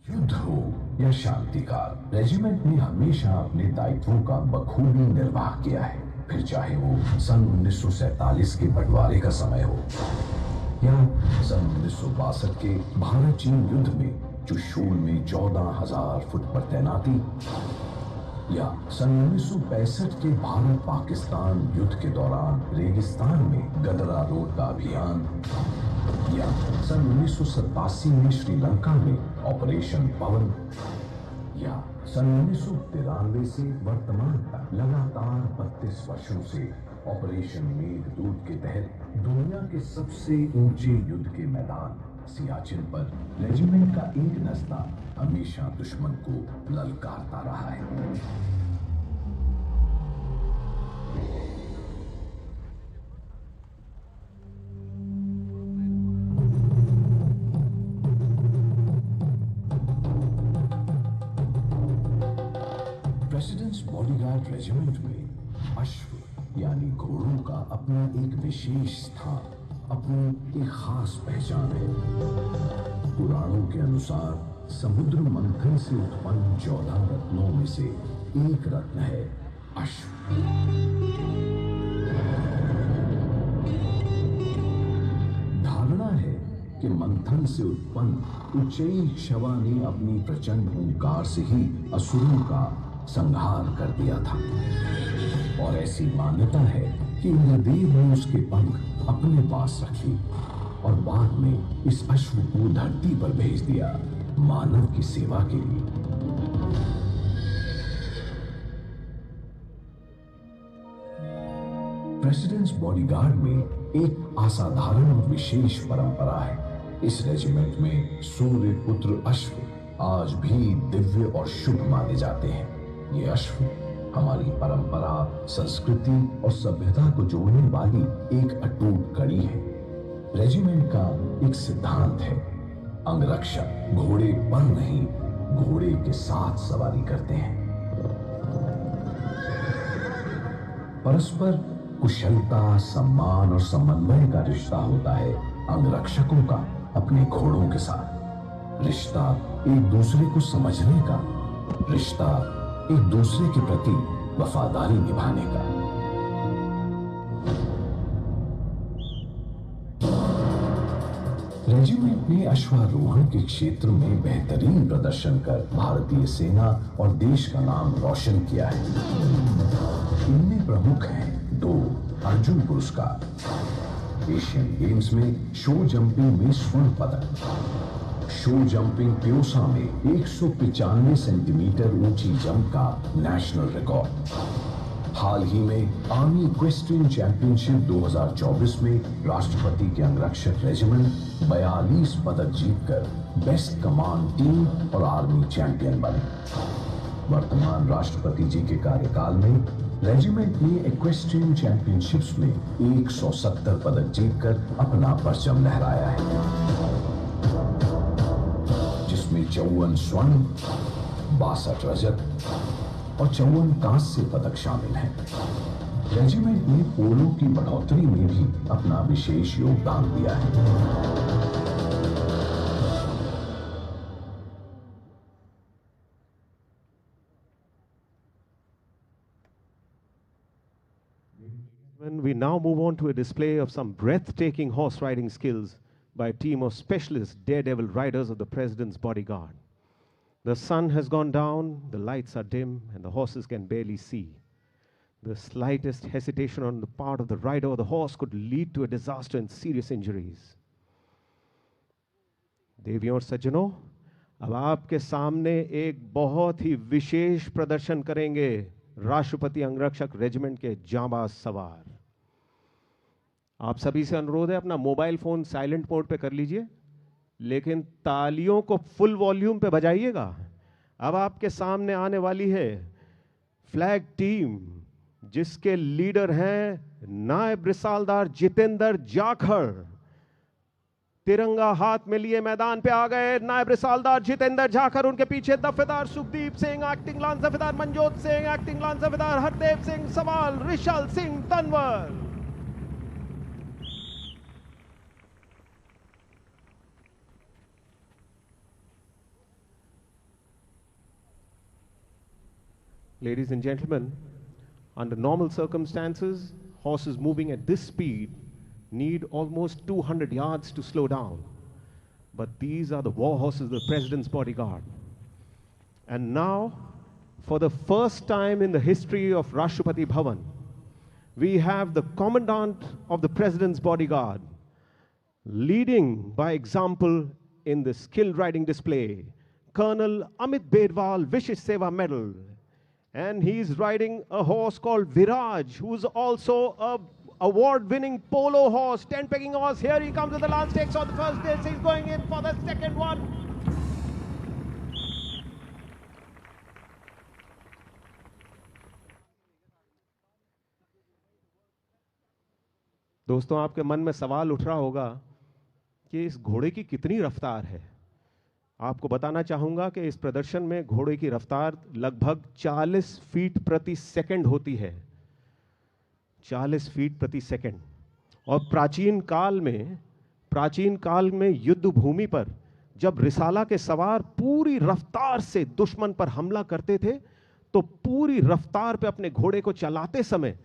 युद्ध हो या शांति काल, रेजिमेंट ने हमेशा अपने दायित्वों का बखूबी निर्वाह किया है। फिर चाहे वो सन 1947 के बंटवारे का समय हो या सन 1962 के भारत चीन युद्ध में चुशूल में 14,000 फुट पर तैनाती, या सन 1965 के भारत पाकिस्तान युद्ध के दौरान रेगिस्तान में गदरा रोड का अभियान, या सन 1987 में श्रीलंका में ऑपरेशन पवन, या सन 1993 से वर्तमान तक लगातार 32 वर्षों से ऑपरेशन मेघदूत के तहत दुनिया के सबसे ऊंचे युद्ध के मैदान सियाचिन पर रेजिमेंट का एक दस्ता हमेशा दुश्मन को ललकारता रहा है। प्रेसिडेंट्स बॉडीगार्ड रेजिमेंट में अश्व यानी घोड़ों का अपना एक विशेष स्थान, अपनी एक खास पहचान है। पुराणों के अनुसार समुद्र मंथन से उत्पन्न 14 रत्नों में से एक रत्न है अश्व। धारणा है कि मंथन से उत्पन्न उच्चैःक्षवा ने अपनी प्रचंड हुंकार से ही असुरों का संहार कर दिया था, और ऐसी मान्यता है कि इंद्रदेव ने उसके पंख अपने पास रखे और बाद में इस अश्व को धरती पर भेज दिया मानव की सेवा के लिए। प्रेसिडेंट्स बॉडीगार्ड में एक असाधारण और विशेष परंपरा है। इस रेजिमेंट में सूर्य पुत्र अश्व आज भी दिव्य और शुभ माने जाते हैं। ये अश्व हमारी परंपरा, संस्कृति और सभ्यता को जोड़ने वाली एक अटूट कड़ी है। रेजिमेंट का एक सिद्धांत है, अंगरक्षक घोड़े पर नहीं, घोड़े के साथ सवारी करते हैं। परस्पर कुशलता, सम्मान और समन्वय का रिश्ता होता है अंगरक्षकों का अपने घोड़ों के साथ। रिश्ता एक दूसरे को समझने का, रिश्ता एक दूसरे के प्रति वफादारी निभाने का। रेजिमेंट ने अश्वारोहण के क्षेत्र में बेहतरीन प्रदर्शन कर भारतीय सेना और देश का नाम रोशन किया है। इनमें प्रमुख हैं 2 अर्जुन पुरस्कार, एशियन गेम्स में शो जंपिंग में स्वर्ण पदक, शो जंपिंग प्योसा में 195 सेंटीमीटर ऊंची जंप का नेशनल रिकॉर्ड। हाल ही में आर्मी इक्वेस्ट्रियन चैंपियनशिप 2024 में राष्ट्रपति के अंगरक्षक रेजिमेंट 42 पदक जीतकर बेस्ट कमांड टीम और आर्मी चैंपियन बने। वर्तमान राष्ट्रपति जी के कार्यकाल में रेजिमेंट ने इक्वेस्ट्रियन चैंपियनशिप्स में 170 पदक जीतकर अपना परचम लहराया है, जिसमें 54 स्वर्ण, 62 रजत और 54 कांस्य पदक शामिल हैं। रेजिमेंट ने पोलो की बढ़ोतरी में भी अपना विशेष योगदान दिया है। When we now move on to a display of some breathtaking horse riding skills by a team of specialist daredevil riders of the President's Bodyguard. The sun has gone down, the lights are dim, and the horses can barely see. The slightest hesitation on the part of the rider or the horse could lead to a disaster and serious injuries. देवियों और सज्जनों, अब आपके सामने एक बहुत ही विशेष प्रदर्शन करेंगे राष्ट्रपति अंगरक्षक रेजिमेंट के जांबाज सवार। आप सभी से अनुरोध है अपना मोबाइल फोन साइलेंट मोड पे कर लीजिए, लेकिन तालियों को फुल वॉल्यूम पे बजाइएगा। अब आपके सामने आने वाली है फ्लैग टीम, जिसके लीडर हैं नायब रिसालदार जितेंद्र जाखड़। तिरंगा हाथ में लिए मैदान पे आ गए नायब रिसालदार जितेंद्र जाखड़। उनके पीछे दफेदार सुखदीप सिंह, एक्टिंग लांस दफेदार मनजोत सिंह, एक्टिंग लांस दफेदार हरदेव सिंह सवाल, रिशल Singh Tanwar. Ladies and gentlemen, under normal circumstances, horses moving at this speed need almost 200 yards to slow down. But these are the war horses of the President's bodyguard. And now, for the first time in the history of Rashtrapati Bhavan, we have the Commandant of the President's bodyguard leading by example in the skilled riding display, Colonel Amit Bedwal Vishish Seva Medal. And he's riding a horse called Viraj, who's also a award-winning polo horse, 10-pegging horse. Here he comes with the lance stakes on the first day. He's going in for the second one. दोस्तों, आपके मन में सवाल उठ रहा होगा कि इस घोड़े की कितनी रफ्तार है। आपको बताना चाहूंगा कि इस प्रदर्शन में घोड़े की रफ्तार लगभग 40 फीट प्रति सेकंड होती है। 40 फीट प्रति सेकंड। और प्राचीन काल में युद्ध भूमि पर जब रिसाला के सवार पूरी रफ्तार से दुश्मन पर हमला करते थे, तो पूरी रफ्तार पे अपने घोड़े को चलाते समय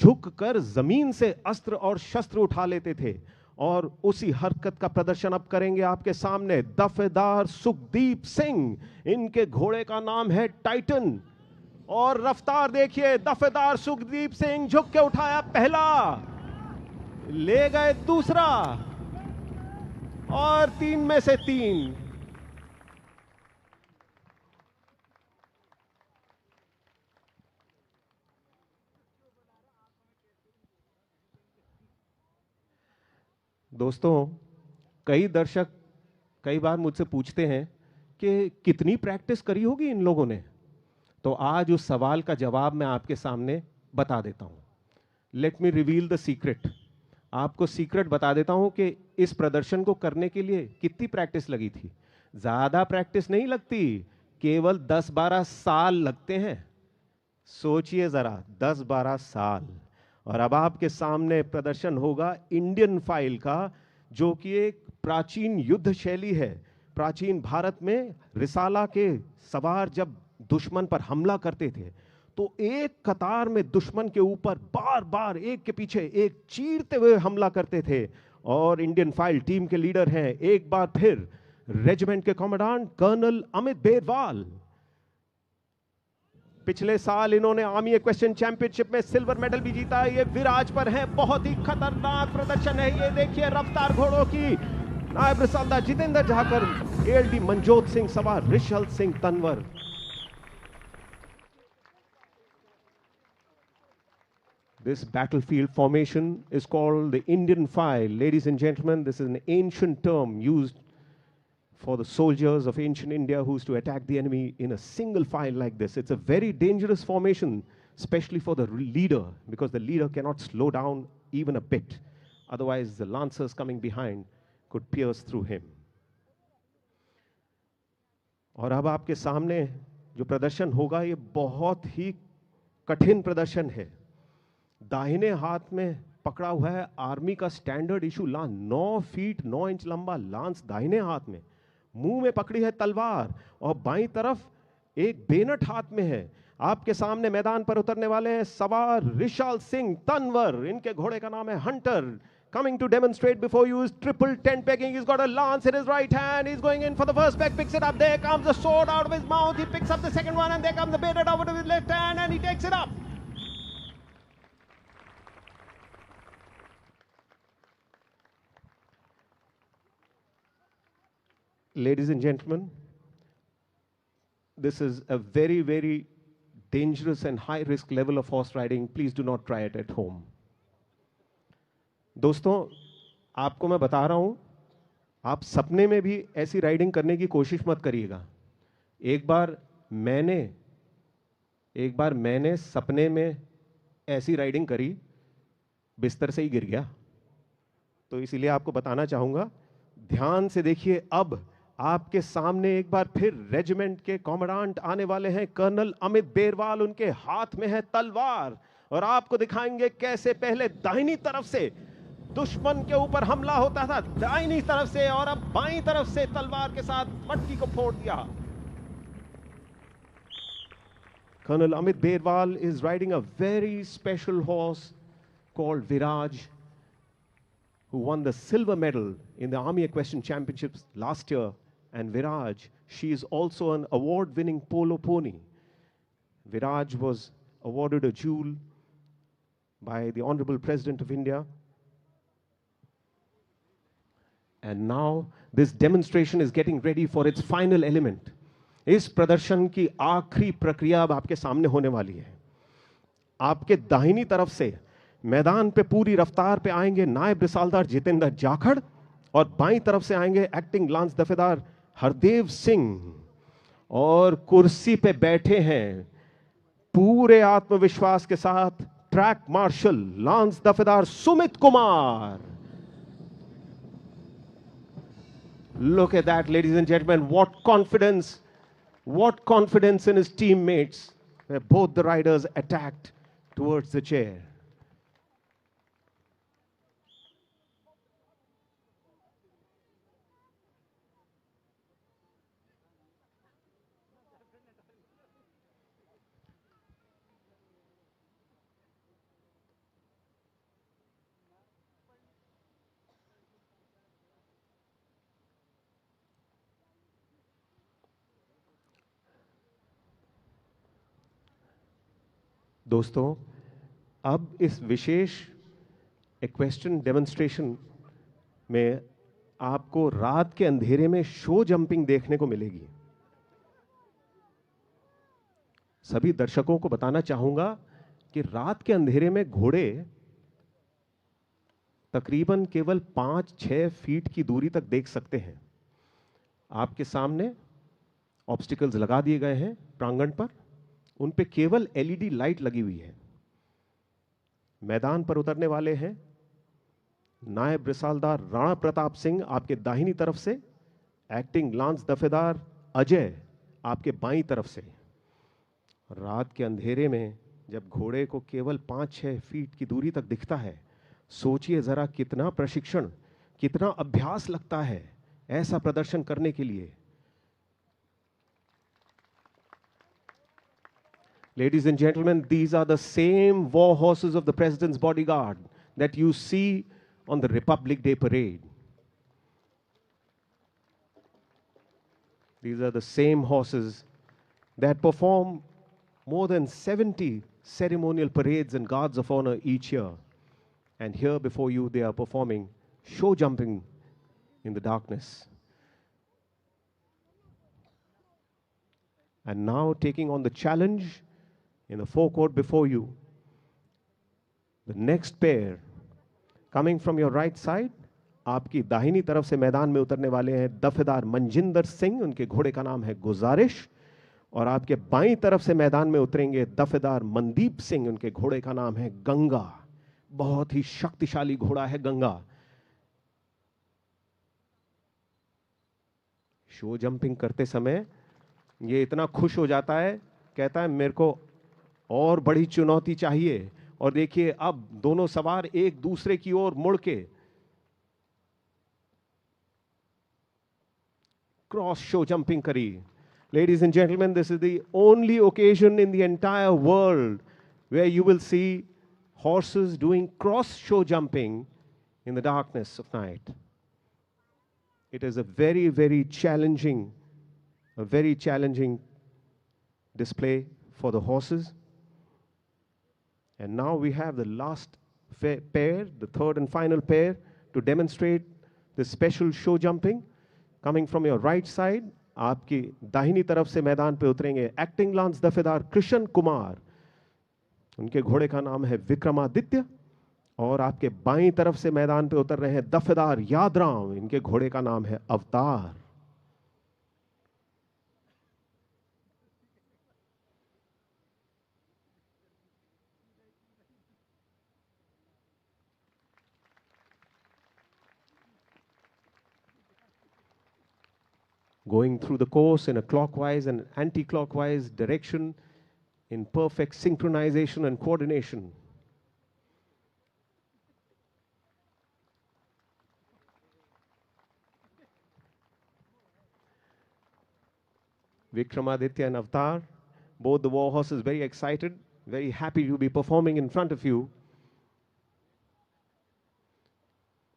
झुककर जमीन से अस्त्र और शस्त्र उठा लेते थे। और उसी हरकत का प्रदर्शन अब करेंगे आपके सामने दफेदार सुखदीप सिंह। इनके घोड़े का नाम है टाइटन। और रफ्तार देखिए, दफेदार सुखदीप सिंह झुक के उठाया पहला, ले गए दूसरा, और 3 में से 3। दोस्तों, कई दर्शक कई बार मुझसे पूछते हैं कि कितनी प्रैक्टिस करी होगी इन लोगों ने। तो आज उस सवाल का जवाब मैं आपके सामने बता देता हूं। Let me reveal the secret. आपको सीक्रेट बता देता हूं कि इस प्रदर्शन को करने के लिए कितनी प्रैक्टिस लगी थी। ज्यादा प्रैक्टिस नहीं लगती, केवल 10-12 साल लगते हैं। सोचिए जरा, 10-12 साल। और अब आपके सामने प्रदर्शन होगा इंडियन फाइल का, जो कि एक प्राचीन युद्ध शैली है। प्राचीन भारत में रिसाला के सवार जब दुश्मन पर हमला करते थे, तो एक कतार में दुश्मन के ऊपर बार बार एक के पीछे एक चीरते हुए हमला करते थे। और इंडियन फाइल टीम के लीडर हैं एक बार फिर रेजिमेंट के कमांडेंट कर्नल अमित बेदवाल। पिछले साल इन्होंने आर्मी इक्वेशन चैंपियनशिप में सिल्वर मेडल भी जीता। ये विराज पर है, बहुत ही खतरनाक प्रदर्शन है। ये देखिए रफ्तार घोड़ों की। नायब रिसालदार जितेंद्र जाखड़, एएलडी मनजोत सिंह सवार, रिशल Singh Tanwar. This battlefield formation is called the Indian file. Ladies and gentlemen, this is an ancient term used for the soldiers of ancient India who used to attack the enemy in a single file like this. It's a very dangerous formation, especially for the leader, because the leader cannot slow down even a bit. Otherwise, the lancers coming behind could pierce through him. और अब आपके सामने जो प्रदर्शन होगा, ये बहुत ही कठिन प्रदर्शन है। दाहिने हाथ में पकड़ा हुआ है आर्मी का standard issue lance, 9 feet 9 inch लंबा लांस दाहिने हाथ में। मुंह में पकड़ी है तलवार, और बाईं तरफ एक बेनट हाथ में है। आपके सामने मैदान पर उतरने वाले हैं सवार रिशल सिंह तंवर। इनके घोड़े का नाम है Hunter. Coming to demonstrate before you is triple 10 pegging. He's got a lance in his right hand. He's going in for the first peg, picks it up. There comes the sword out of his mouth. He picks up the second one, and there comes the bayonet over to his left hand, and he takes it up. Ladies and gentlemen, this is a very, very dangerous and high risk level of horse riding. Please do not try it at home. दोस्तों, आपको मैं बता रहा हूं, आप सपने में भी ऐसी राइडिंग करने की कोशिश मत करिएगा. एक बार मैंने सपने में ऐसी राइडिंग करी, बिस्तर से ही गिर गया. तो इसीलिए आपको बताना चाहूंगा, ध्यान से देखिए. अब आपके सामने एक बार फिर रेजिमेंट के कमांडेंट आने वाले हैं, कर्नल अमित बेरवाल. उनके हाथ में है तलवार और आपको दिखाएंगे कैसे पहले दाहिनी तरफ से दुश्मन के ऊपर हमला होता था, दाहिनी तरफ से, और अब बाईं तरफ से तलवार के साथ मटकी को फोड़ दिया. Colonel Amit Berwal is riding a very special horse called Viraj, who won the silver medal in the Army Equestrian Championships last year. And Viraj, she is also an award-winning polo pony. Viraj was awarded a jewel by the Honorable President of India. And now this demonstration is getting ready for its final element. इस प्रदर्शन की आखिरी प्रक्रिया अब आपके सामने होने वाली है. आपके दाहिनी तरफ से मैदान पे पूरी रफ्तार पे आएंगे नायब रिसालदार जितेंद्र जाखड़, और बाईं तरफ से आएंगे एक्टिंग लांस दफेदार हरदेव सिंह. और कुर्सी पे बैठे हैं पूरे आत्मविश्वास के साथ ट्रैक मार्शल लांस दफेदार Sumit Kumar. Look at that, ladies and gentlemen. What confidence in his teammates, where both the riders attacked towards the chair. दोस्तों, अब इस विशेष इक्वेस्ट्रियन डेमोन्स्ट्रेशन में आपको रात के अंधेरे में शो जंपिंग देखने को मिलेगी. सभी दर्शकों को बताना चाहूंगा कि रात के अंधेरे में घोड़े तकरीबन केवल 5-6 फीट की दूरी तक देख सकते हैं. आपके सामने ऑब्स्टिकल्स लगा दिए गए हैं प्रांगण पर, उन पे केवल एलईडी लाइट लगी हुई है. मैदान पर उतरने वाले हैं नायब रिसालदार राणा प्रताप सिंह आपके दाहिनी तरफ से, एक्टिंग लांस दफेदार अजय आपके बाईं तरफ से. रात के अंधेरे में जब घोड़े को केवल 5-6 फीट की दूरी तक दिखता है, सोचिए जरा कितना प्रशिक्षण, कितना अभ्यास लगता है ऐसा प्रदर्शन करने के लिए. Ladies and gentlemen, these are the same war horses of the President's bodyguard that you see on the Republic Day parade. These are the same horses that perform more than 70 ceremonial parades and guards of honor each year. And here before you, they are performing show jumping in the darkness. And now taking on the challenge in the forecourt before you, the next pair coming from your right side, आपकी दाहिनी तरफ से मैदान में उतरने वाले हैं दफेदार मनजिंदर सिंह, उनके घोड़े का नाम है गुजारिश. और आपके बाईं तरफ से मैदान में उतरेंगे दफेदार मनदीप सिंह, उनके घोड़े का नाम है गंगा. बहुत ही शक्तिशाली घोड़ा है गंगा. शो जंपिंग करते समय ये इतना खुश हो जाता है, कहता है मेरे को और बड़ी चुनौती चाहिए. और देखिए अब दोनों सवार एक दूसरे की ओर मुड़ के क्रॉस शो जंपिंग करी. Ladies and gentlemen, this is the only occasion in the entire world where you will see horses doing cross show jumping in the darkness of night. It is a very, very challenging display for the horses. And now we have the last pair, the third and final pair, to demonstrate the special show jumping. Coming from your right side, आपकी दाहिनी तरफ से मैदान पे उतरेंगे acting lance दफेदार कृष्ण कुमार, उनके घोड़े का नाम है विक्रमादित्य। और आपके बाईं तरफ से मैदान पे उतर रहे हैं दफेदार यादराम, इनके घोड़े का नाम है अवतार। Going through the course in a clockwise and anti-clockwise direction in perfect synchronization and coordination. Vikramaditya and Avatar, both the war horses very excited, very happy to be performing in front of you.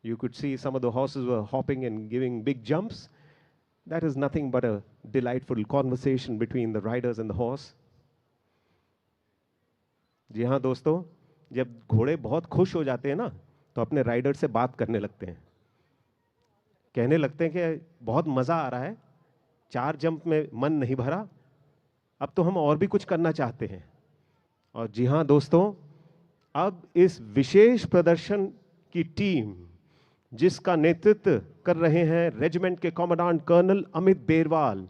You could see some of the horses were hopping and giving big jumps. That is nothing but a delightful conversation between the riders and the horse. जी हाँ दोस्तों, जब घोड़े बहुत खुश हो जाते हैं ना, तो अपने राइडर से बात करने लगते हैं, कहने लगते हैं कि बहुत मजा आ रहा है, 4 जंप में मन नहीं भरा, अब तो हम और भी कुछ करना चाहते हैं। और जी हाँ दोस्तों, अब इस विशेष प्रदर्शन की टीम जिसका नेतृत्व कर रहे हैं रेजिमेंट के कमांडेंट कर्नल अमित बेरवाल,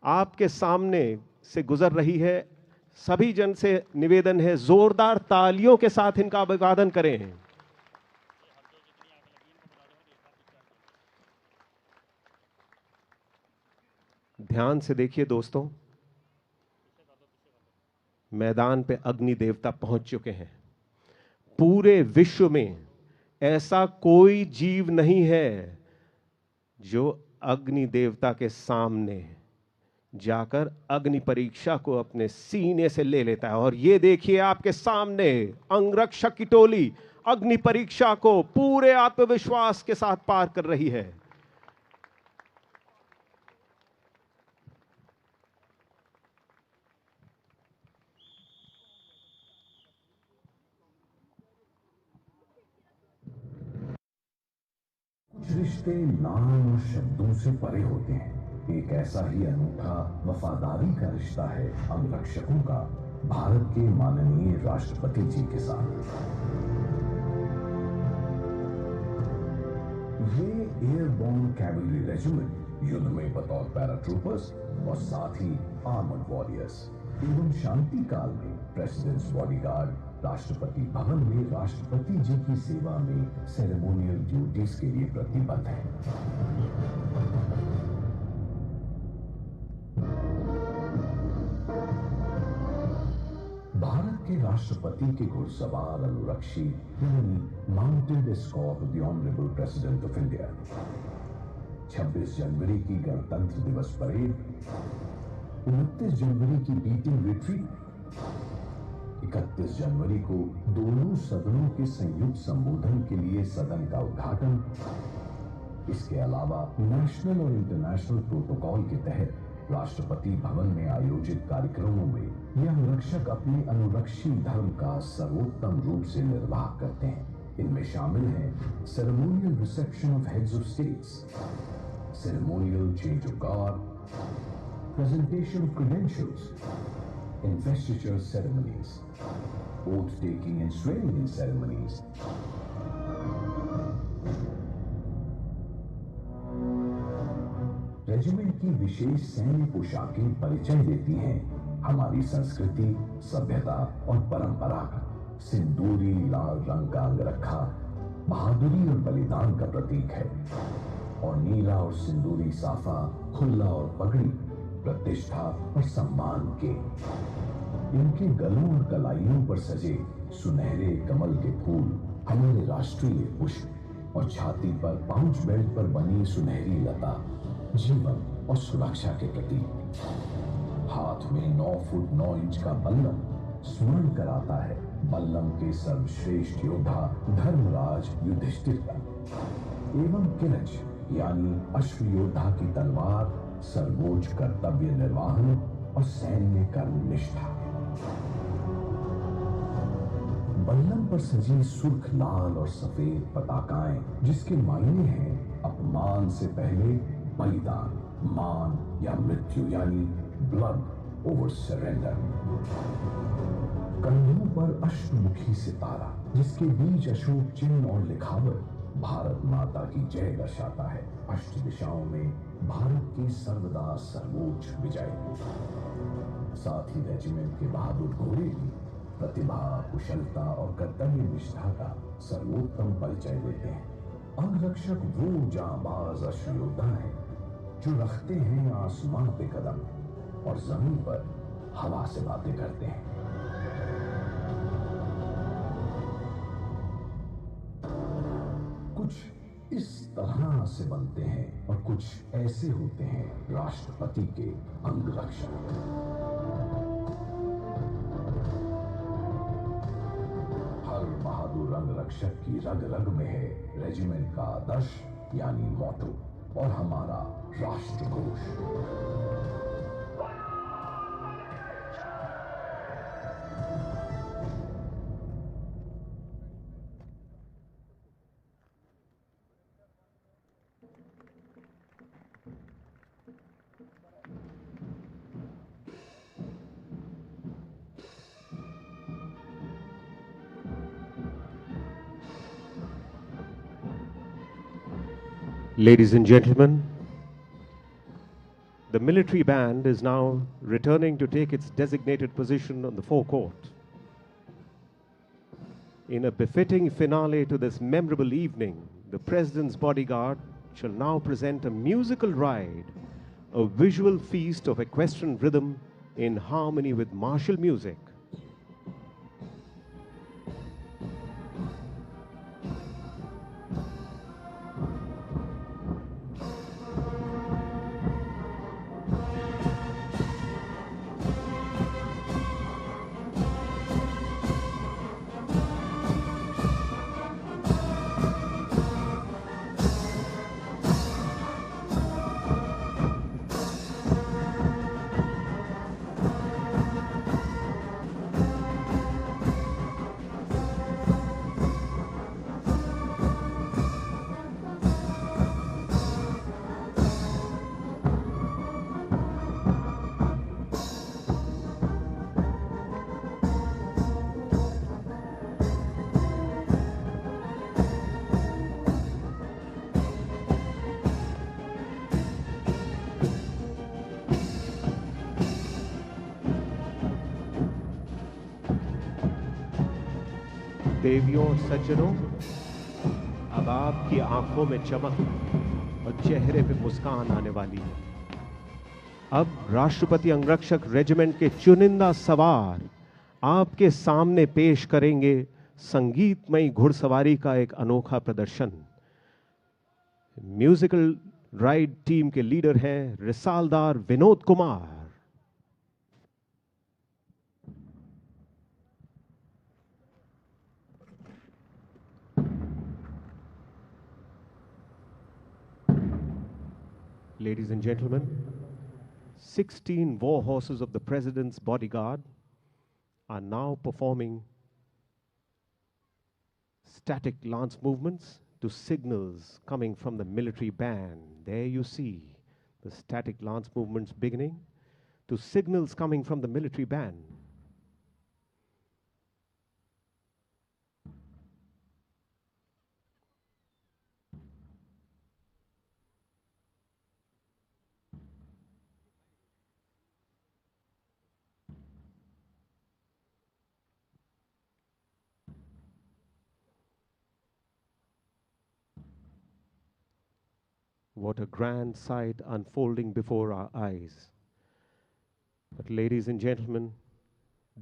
आपके सामने से गुजर रही है। सभी जन से निवेदन है, जोरदार तालियों के साथ इनका अभिवादन करें। ध्यान से देखिए दोस्तों, मैदान पे अग्नि देवता पहुंच चुके हैं। पूरे विश्व में ऐसा कोई जीव नहीं है जो अग्नि देवता के सामने जाकर अग्नि परीक्षा को अपने सीने से ले लेता है। और ये देखिए आपके सामने अंगरक्षक की टोली अग्नि परीक्षा को पूरे आत्मविश्वास के साथ पार कर रही है। रिश्ते नाम और शब्दों से परे होते हैं। एक ऐसा ही अनूठा वफादारी का रिश्ता है अंगरक्षकों का भारत के माननीय राष्ट्रपति जी के साथ। ये एयरबोर्न कैवलरी रेजिमेंट युद्ध में बतौर पैराट्रूपर्स और साथ ही आर्मर्ड वॉरियर्स एवं शांति काल में प्रेसिडेंट्स बॉडीगार्ड राष्ट्रपति भवन में राष्ट्रपति जी की सेवा में सेरेमोनियल ड्यूटीज के लिए प्रतिबद्ध है। भारत के राष्ट्रपति के घुड़सवार अनुरक्षी यानी mounted escort of the honourable president of India 26 जनवरी की गणतंत्र दिवस परेड, 29 जनवरी की बीटिंग रिट्रीट, 31 जनवरी को दोनों सदनों के संयुक्त संबोधन के लिए सदन का उद्घाटन। इसके अलावा नेशनल और इंटरनेशनल प्रोटोकॉल के तहत राष्ट्रपति भवन में आयोजित कार्यक्रमों में यह अंगरक्षक अपने अनुरक्षी धर्म का सर्वोत्तम रूप से निर्वाह करते हैं। इनमें शामिल हैं ceremonial reception of heads of states, ceremonial change of guard, presentation of credentials, investiture ceremonies, oath taking and swearing in ceremonies. Regiment की विशेष सैन्य पोशाकें परिचय देती हैं हमारी संस्कृति, सभ्यता और परंपरा का। सिंदूरी लाल रंग का अंगरखा बहादुरी और बलिदान का प्रतीक है और नीला और सिंदूरी साफा, खुल्ला और पगड़ी प्रतिष्ठा और सम्मान के। इनके गलों और कलाइयों पर सजे सुनहरे कमल के फूल हमारे राष्ट्रीय पुष्प और छाती पर पाउच बेल्ट पर बनी सुनहरी लता जीवन और सुरक्षा के प्रतीक। हाथ में 9 फुट 9 इंच का बल्लम स्मरण कराता है बल्लम के सर्वश्रेष्ठ योद्धा धर्मराज युधिष्ठिर का, एवं किलच यानी अश्व योद्धा की तलवार सर्वोच्च कर्तव्य निर्वाहन और सैन्य कर्मनिष्ठा। बल्लम पर सजी सुर्ख लाल और सफेद पताकाएं जिसके मायने हैं अपमान से पहले बलिदान, मान या मृत्यु यानी ब्लड ओवर सरेंडर। कंधों पर अष्टमुखी सितारा जिसके बीच अशोक चिन्ह और लिखावट भारत माता की जय दर्शाता है। अष्ट दिशाओं में भारत की सर्वदा सर्वोच्च विजय। साथ ही रेजिमेंट के बहादुर घोड़े भी प्रतिभा, कुशलता और कर्तव्य निष्ठा का सर्वोत्तम परिचय देते हैं। अंगरक्षक वो जांबाज अश्व योद्धा है जो रखते हैं आसमां पे कदम और जमीन पर हवा से बातें करते हैं। कुछ इस तरह से बनते हैं और कुछ ऐसे होते हैं राष्ट्रपति के अंगरक्षक। हर बहादुर अंगरक्षक की रग रग में है रेजिमेंट का आदर्श यानी मोटो और हमारा राष्ट्रघोष। Ladies and gentlemen, the military band is now returning to take its designated position on the forecourt. In a befitting finale to this memorable evening, the President's bodyguard shall now present a musical ride, a visual feast of equestrian rhythm in harmony with martial music. देवियों और सज्जनों, अब आपकी आंखों में चमक और चेहरे पे मुस्कान आने वाली है। अब राष्ट्रपति अंगरक्षक रेजिमेंट के चुनिंदा सवार आपके सामने पेश करेंगे संगीतमयी घुड़सवारी का एक अनोखा प्रदर्शन। म्यूजिकल राइड टीम के लीडर हैं Risaldar Vinod Kumar. Ladies and gentlemen, 16 war horses of the President's bodyguard are now performing static lance movements to signals coming from the military band. There you see the static lance movements beginning to signals coming from the military band. What a grand sight unfolding before our eyes. But ladies and gentlemen,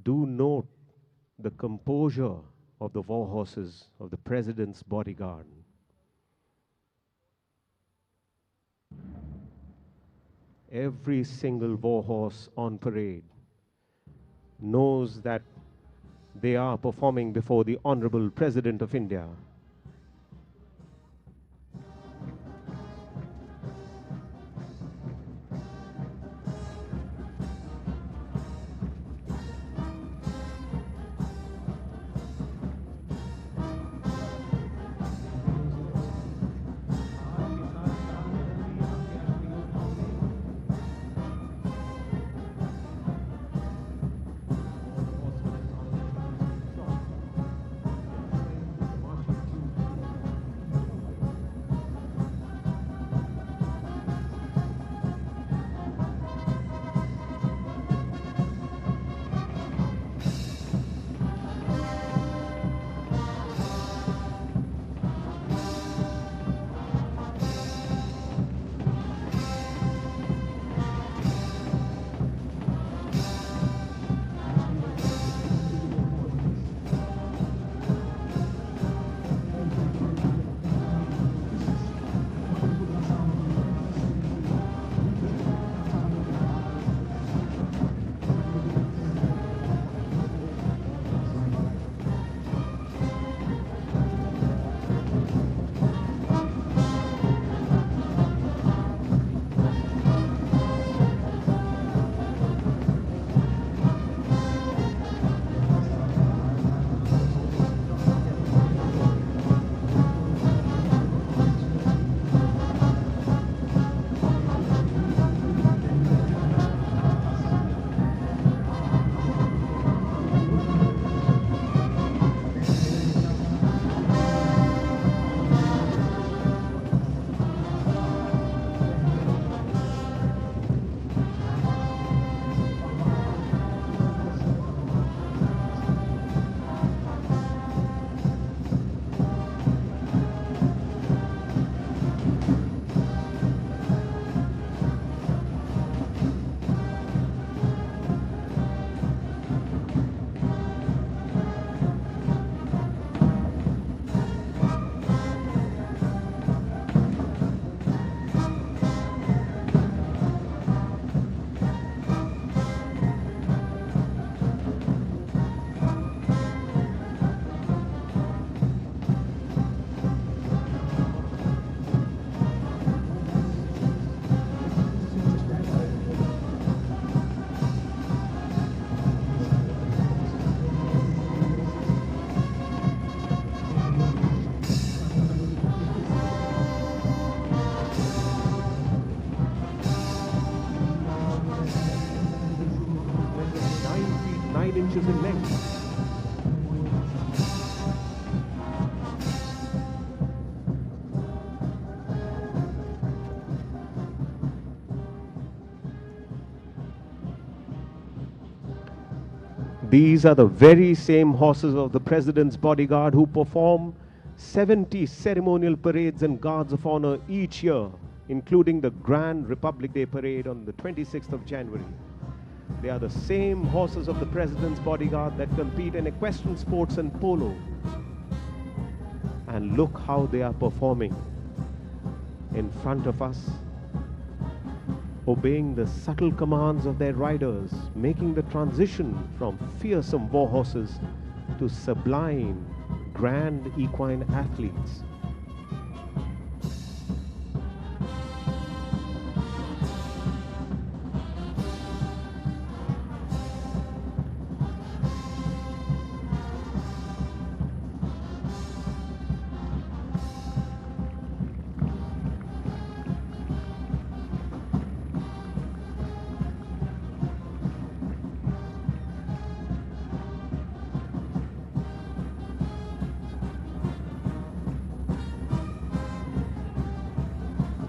do note the composure of the war horses of the President's bodyguard. Every single war horse on parade knows that they are performing before the Honorable President of India. inches in length. These are the very same horses of the President's bodyguard who perform 70 ceremonial parades and guards of honor each year, including the Grand Republic Day Parade on the 26th of January. They are the same horses of the President's bodyguard that compete in equestrian sports and polo. And look how they are performing in front of us, obeying the subtle commands of their riders, making the transition from fearsome war horses to sublime, grand equine athletes.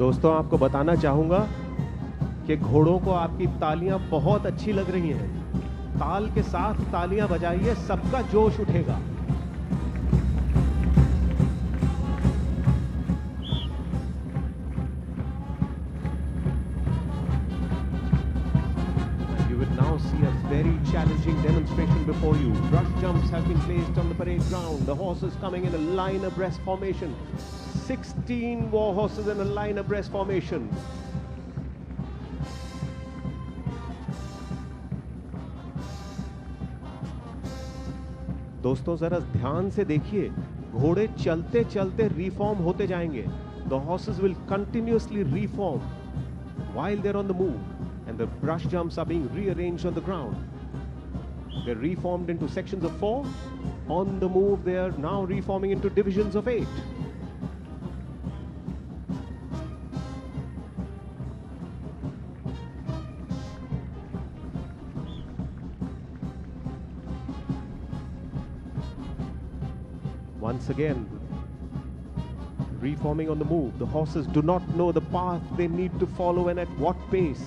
दोस्तों, आपको बताना चाहूंगा कि घोड़ों को आपकी तालियां बहुत अच्छी लग रही हैं। ताल के साथ तालियां बजाइए, सबका जोश उठेगा। You will now see a very challenging demonstration before you. Brush jumps have been placed on the parade ground. The horses coming in a line abreast formation. 16 war horses in a line abreast formation. दोस्तों, जरा ध्यान से देखिए, घोड़े चलते चलते reform होते जाएंगे. The horses will continuously reform while they're on the move, and the brush jumps are being rearranged on the ground. They're reformed into sections of 4. On the move, they are now reforming into divisions of 8. Once again, reforming on the move. The horses do not know the path they need to follow and at what pace.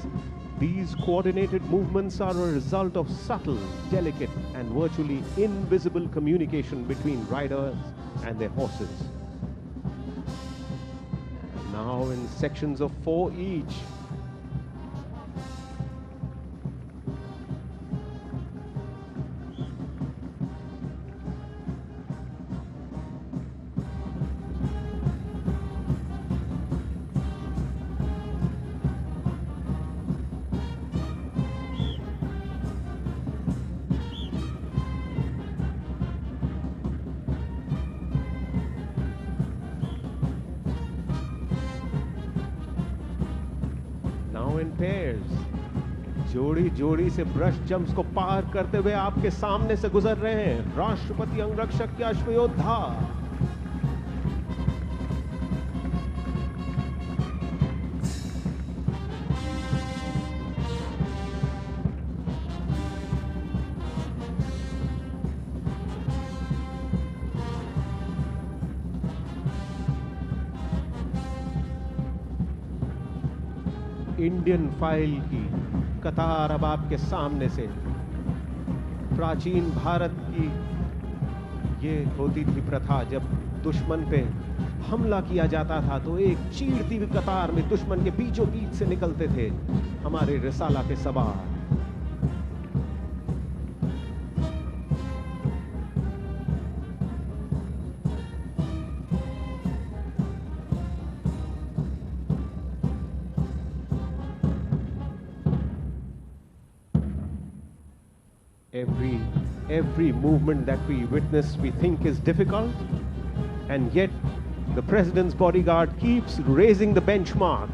These coordinated movements are a result of subtle, delicate, and virtually invisible communication between riders and their horses. And now in sections of 4 each. In pairs, जोड़ी जोड़ी से brush jumps को पार करते हुए आपके सामने से गुजर रहे हैं राष्ट्रपति अंगरक्षक के अश्वयोद्धा। इंडियन फाइल की कतार अब आपके सामने से। प्राचीन भारत की ये होती थी प्रथा, जब दुश्मन पे हमला किया जाता था तो एक चीरती हुई कतार में दुश्मन के बीचों बीच से निकलते थे हमारे रिसाला के सवार। Every movement that we witness, we think is difficult, and yet the President's bodyguard keeps raising the benchmark.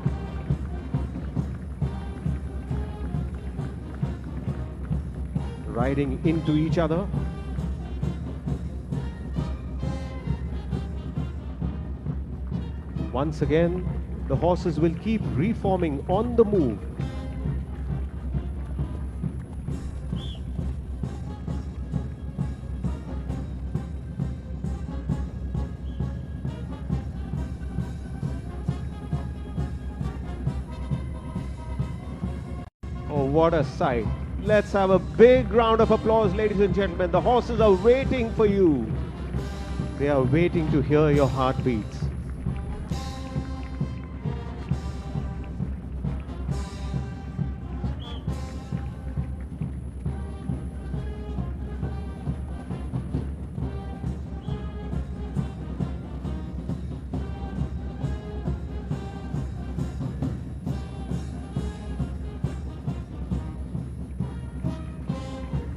Riding into each other. Once again, the horses will keep reforming on the move. what a sight. Let's have a big round of applause, ladies and gentlemen. The horses are waiting for you. They are waiting to hear your heartbeats.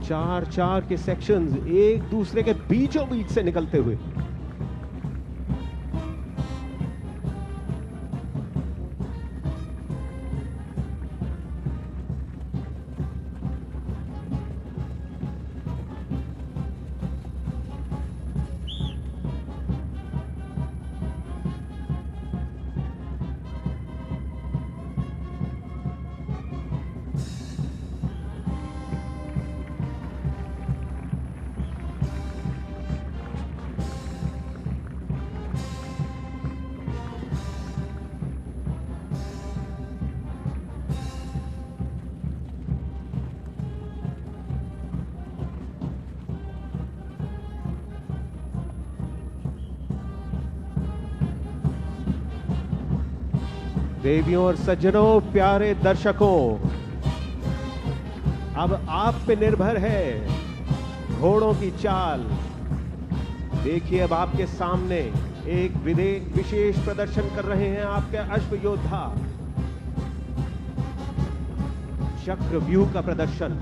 चार चार के sections एक दूसरे के बीचों बीच से निकलते हुए। देवियों और सज्जनों, प्यारे दर्शकों, अब आप पे निर्भर है घोड़ों की चाल। देखिए, अब आपके सामने एक विशेष प्रदर्शन कर रहे हैं आपके अश्व योद्धा। चक्रव्यूह का प्रदर्शन।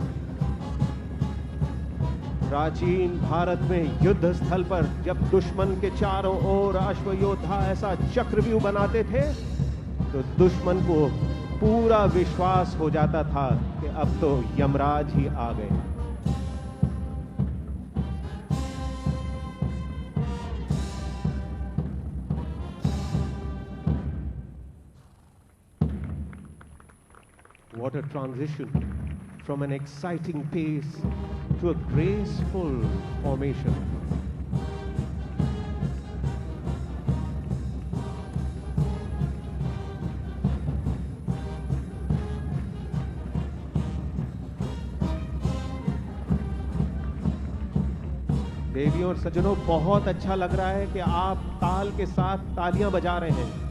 प्राचीन भारत में युद्ध स्थल पर जब दुश्मन के चारों ओर अश्व योद्धा ऐसा चक्रव्यूह बनाते थे तो दुश्मन को पूरा विश्वास हो जाता था कि अब तो यमराज ही आ गए। What a transition from an exciting pace to a graceful formation. देवियों और सज्जनों, बहुत अच्छा लग रहा है कि आप ताल के साथ तालियां बजा रहे हैं।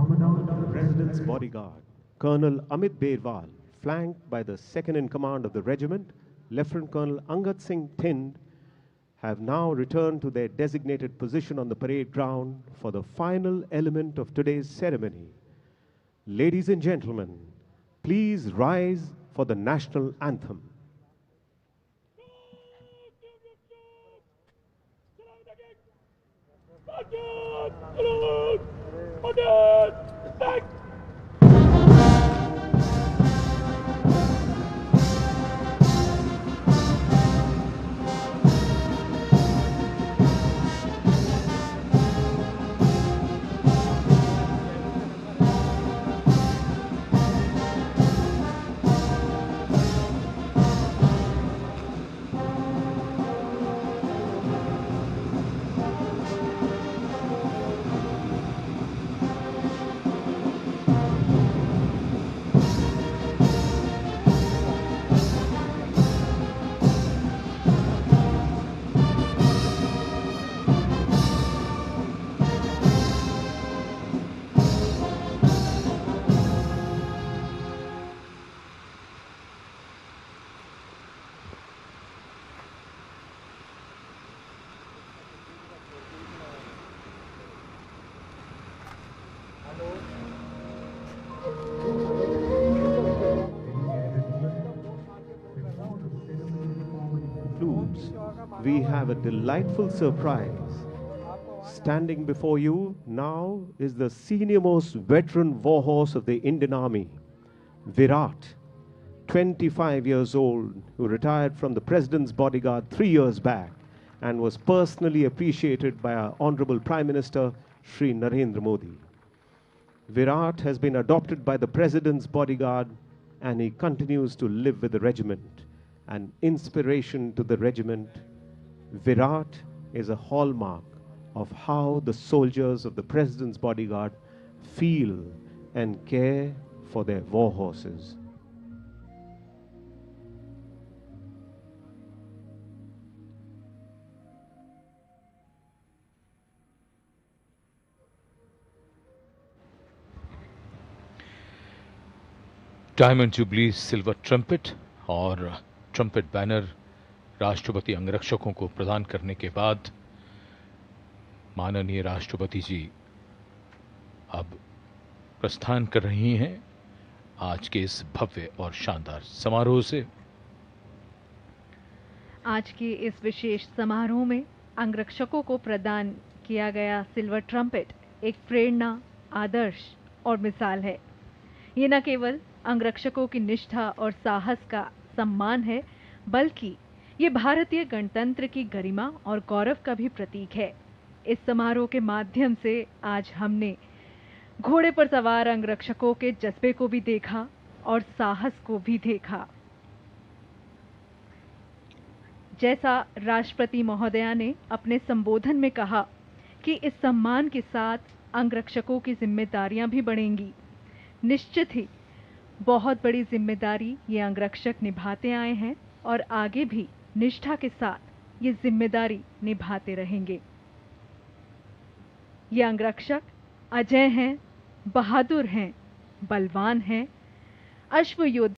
The President's bodyguard, Colonel Amit Berwal, flanked by the second in command of the regiment, Lieutenant Colonel Angad Singh Thind, have now returned to their designated position on the parade ground for the final element of today's ceremony. Ladies and gentlemen, please rise for the national anthem. we have a delightful surprise. Standing before you now is the senior-most veteran war horse of the Indian Army, Virat, 25 years old, who retired from the President's bodyguard 3 years back and was personally appreciated by our Honorable Prime Minister, Shri Narendra Modi. Virat has been adopted by the President's bodyguard and he continues to live with the regiment. An inspiration to the regiment, Virat is a hallmark of how the soldiers of the President's bodyguard feel and care for their war horses. Diamond jubilee silver trumpet और trumpet banner राष्ट्रपति अंगरक्षकों को प्रदान करने के बाद माननीय राष्ट्रपति जी अब प्रस्थान कर रही हैं आज के इस भव्य और शानदार समारोह से। आज के इस विशेष समारोह में अंगरक्षकों को प्रदान किया गया सिल्वर ट्रम्पेट एक प्रेरणा, आदर्श और मिसाल है। ये न केवल अंगरक्षकों की निष्ठा और साहस का सम्मान है, बल्कि ये भारतीय गणतंत्र की गरिमा और गौरव का भी प्रतीक है। इस समारोह के माध्यम से आज हमने घोड़े पर सवार अंगरक्षकों के जज्बे को भी देखा और साहस को भी देखा। जैसा राष्ट्रपति महोदया ने अपने संबोधन में कहा कि इस सम्मान के साथ अंगरक्षकों की जिम्मेदारियां भी बढ़ेंगी। निश्चित ही बहुत बड़ी जिम्मेदारी ये अंगरक्षक निभाते आए हैं और आगे भी निष्ठा के साथ ये जिम्मेदारी निभाते रहेंगे। ये अंगरक्षक अजय हैं, बहादुर हैं, बलवान हैं, अश्व योद्धा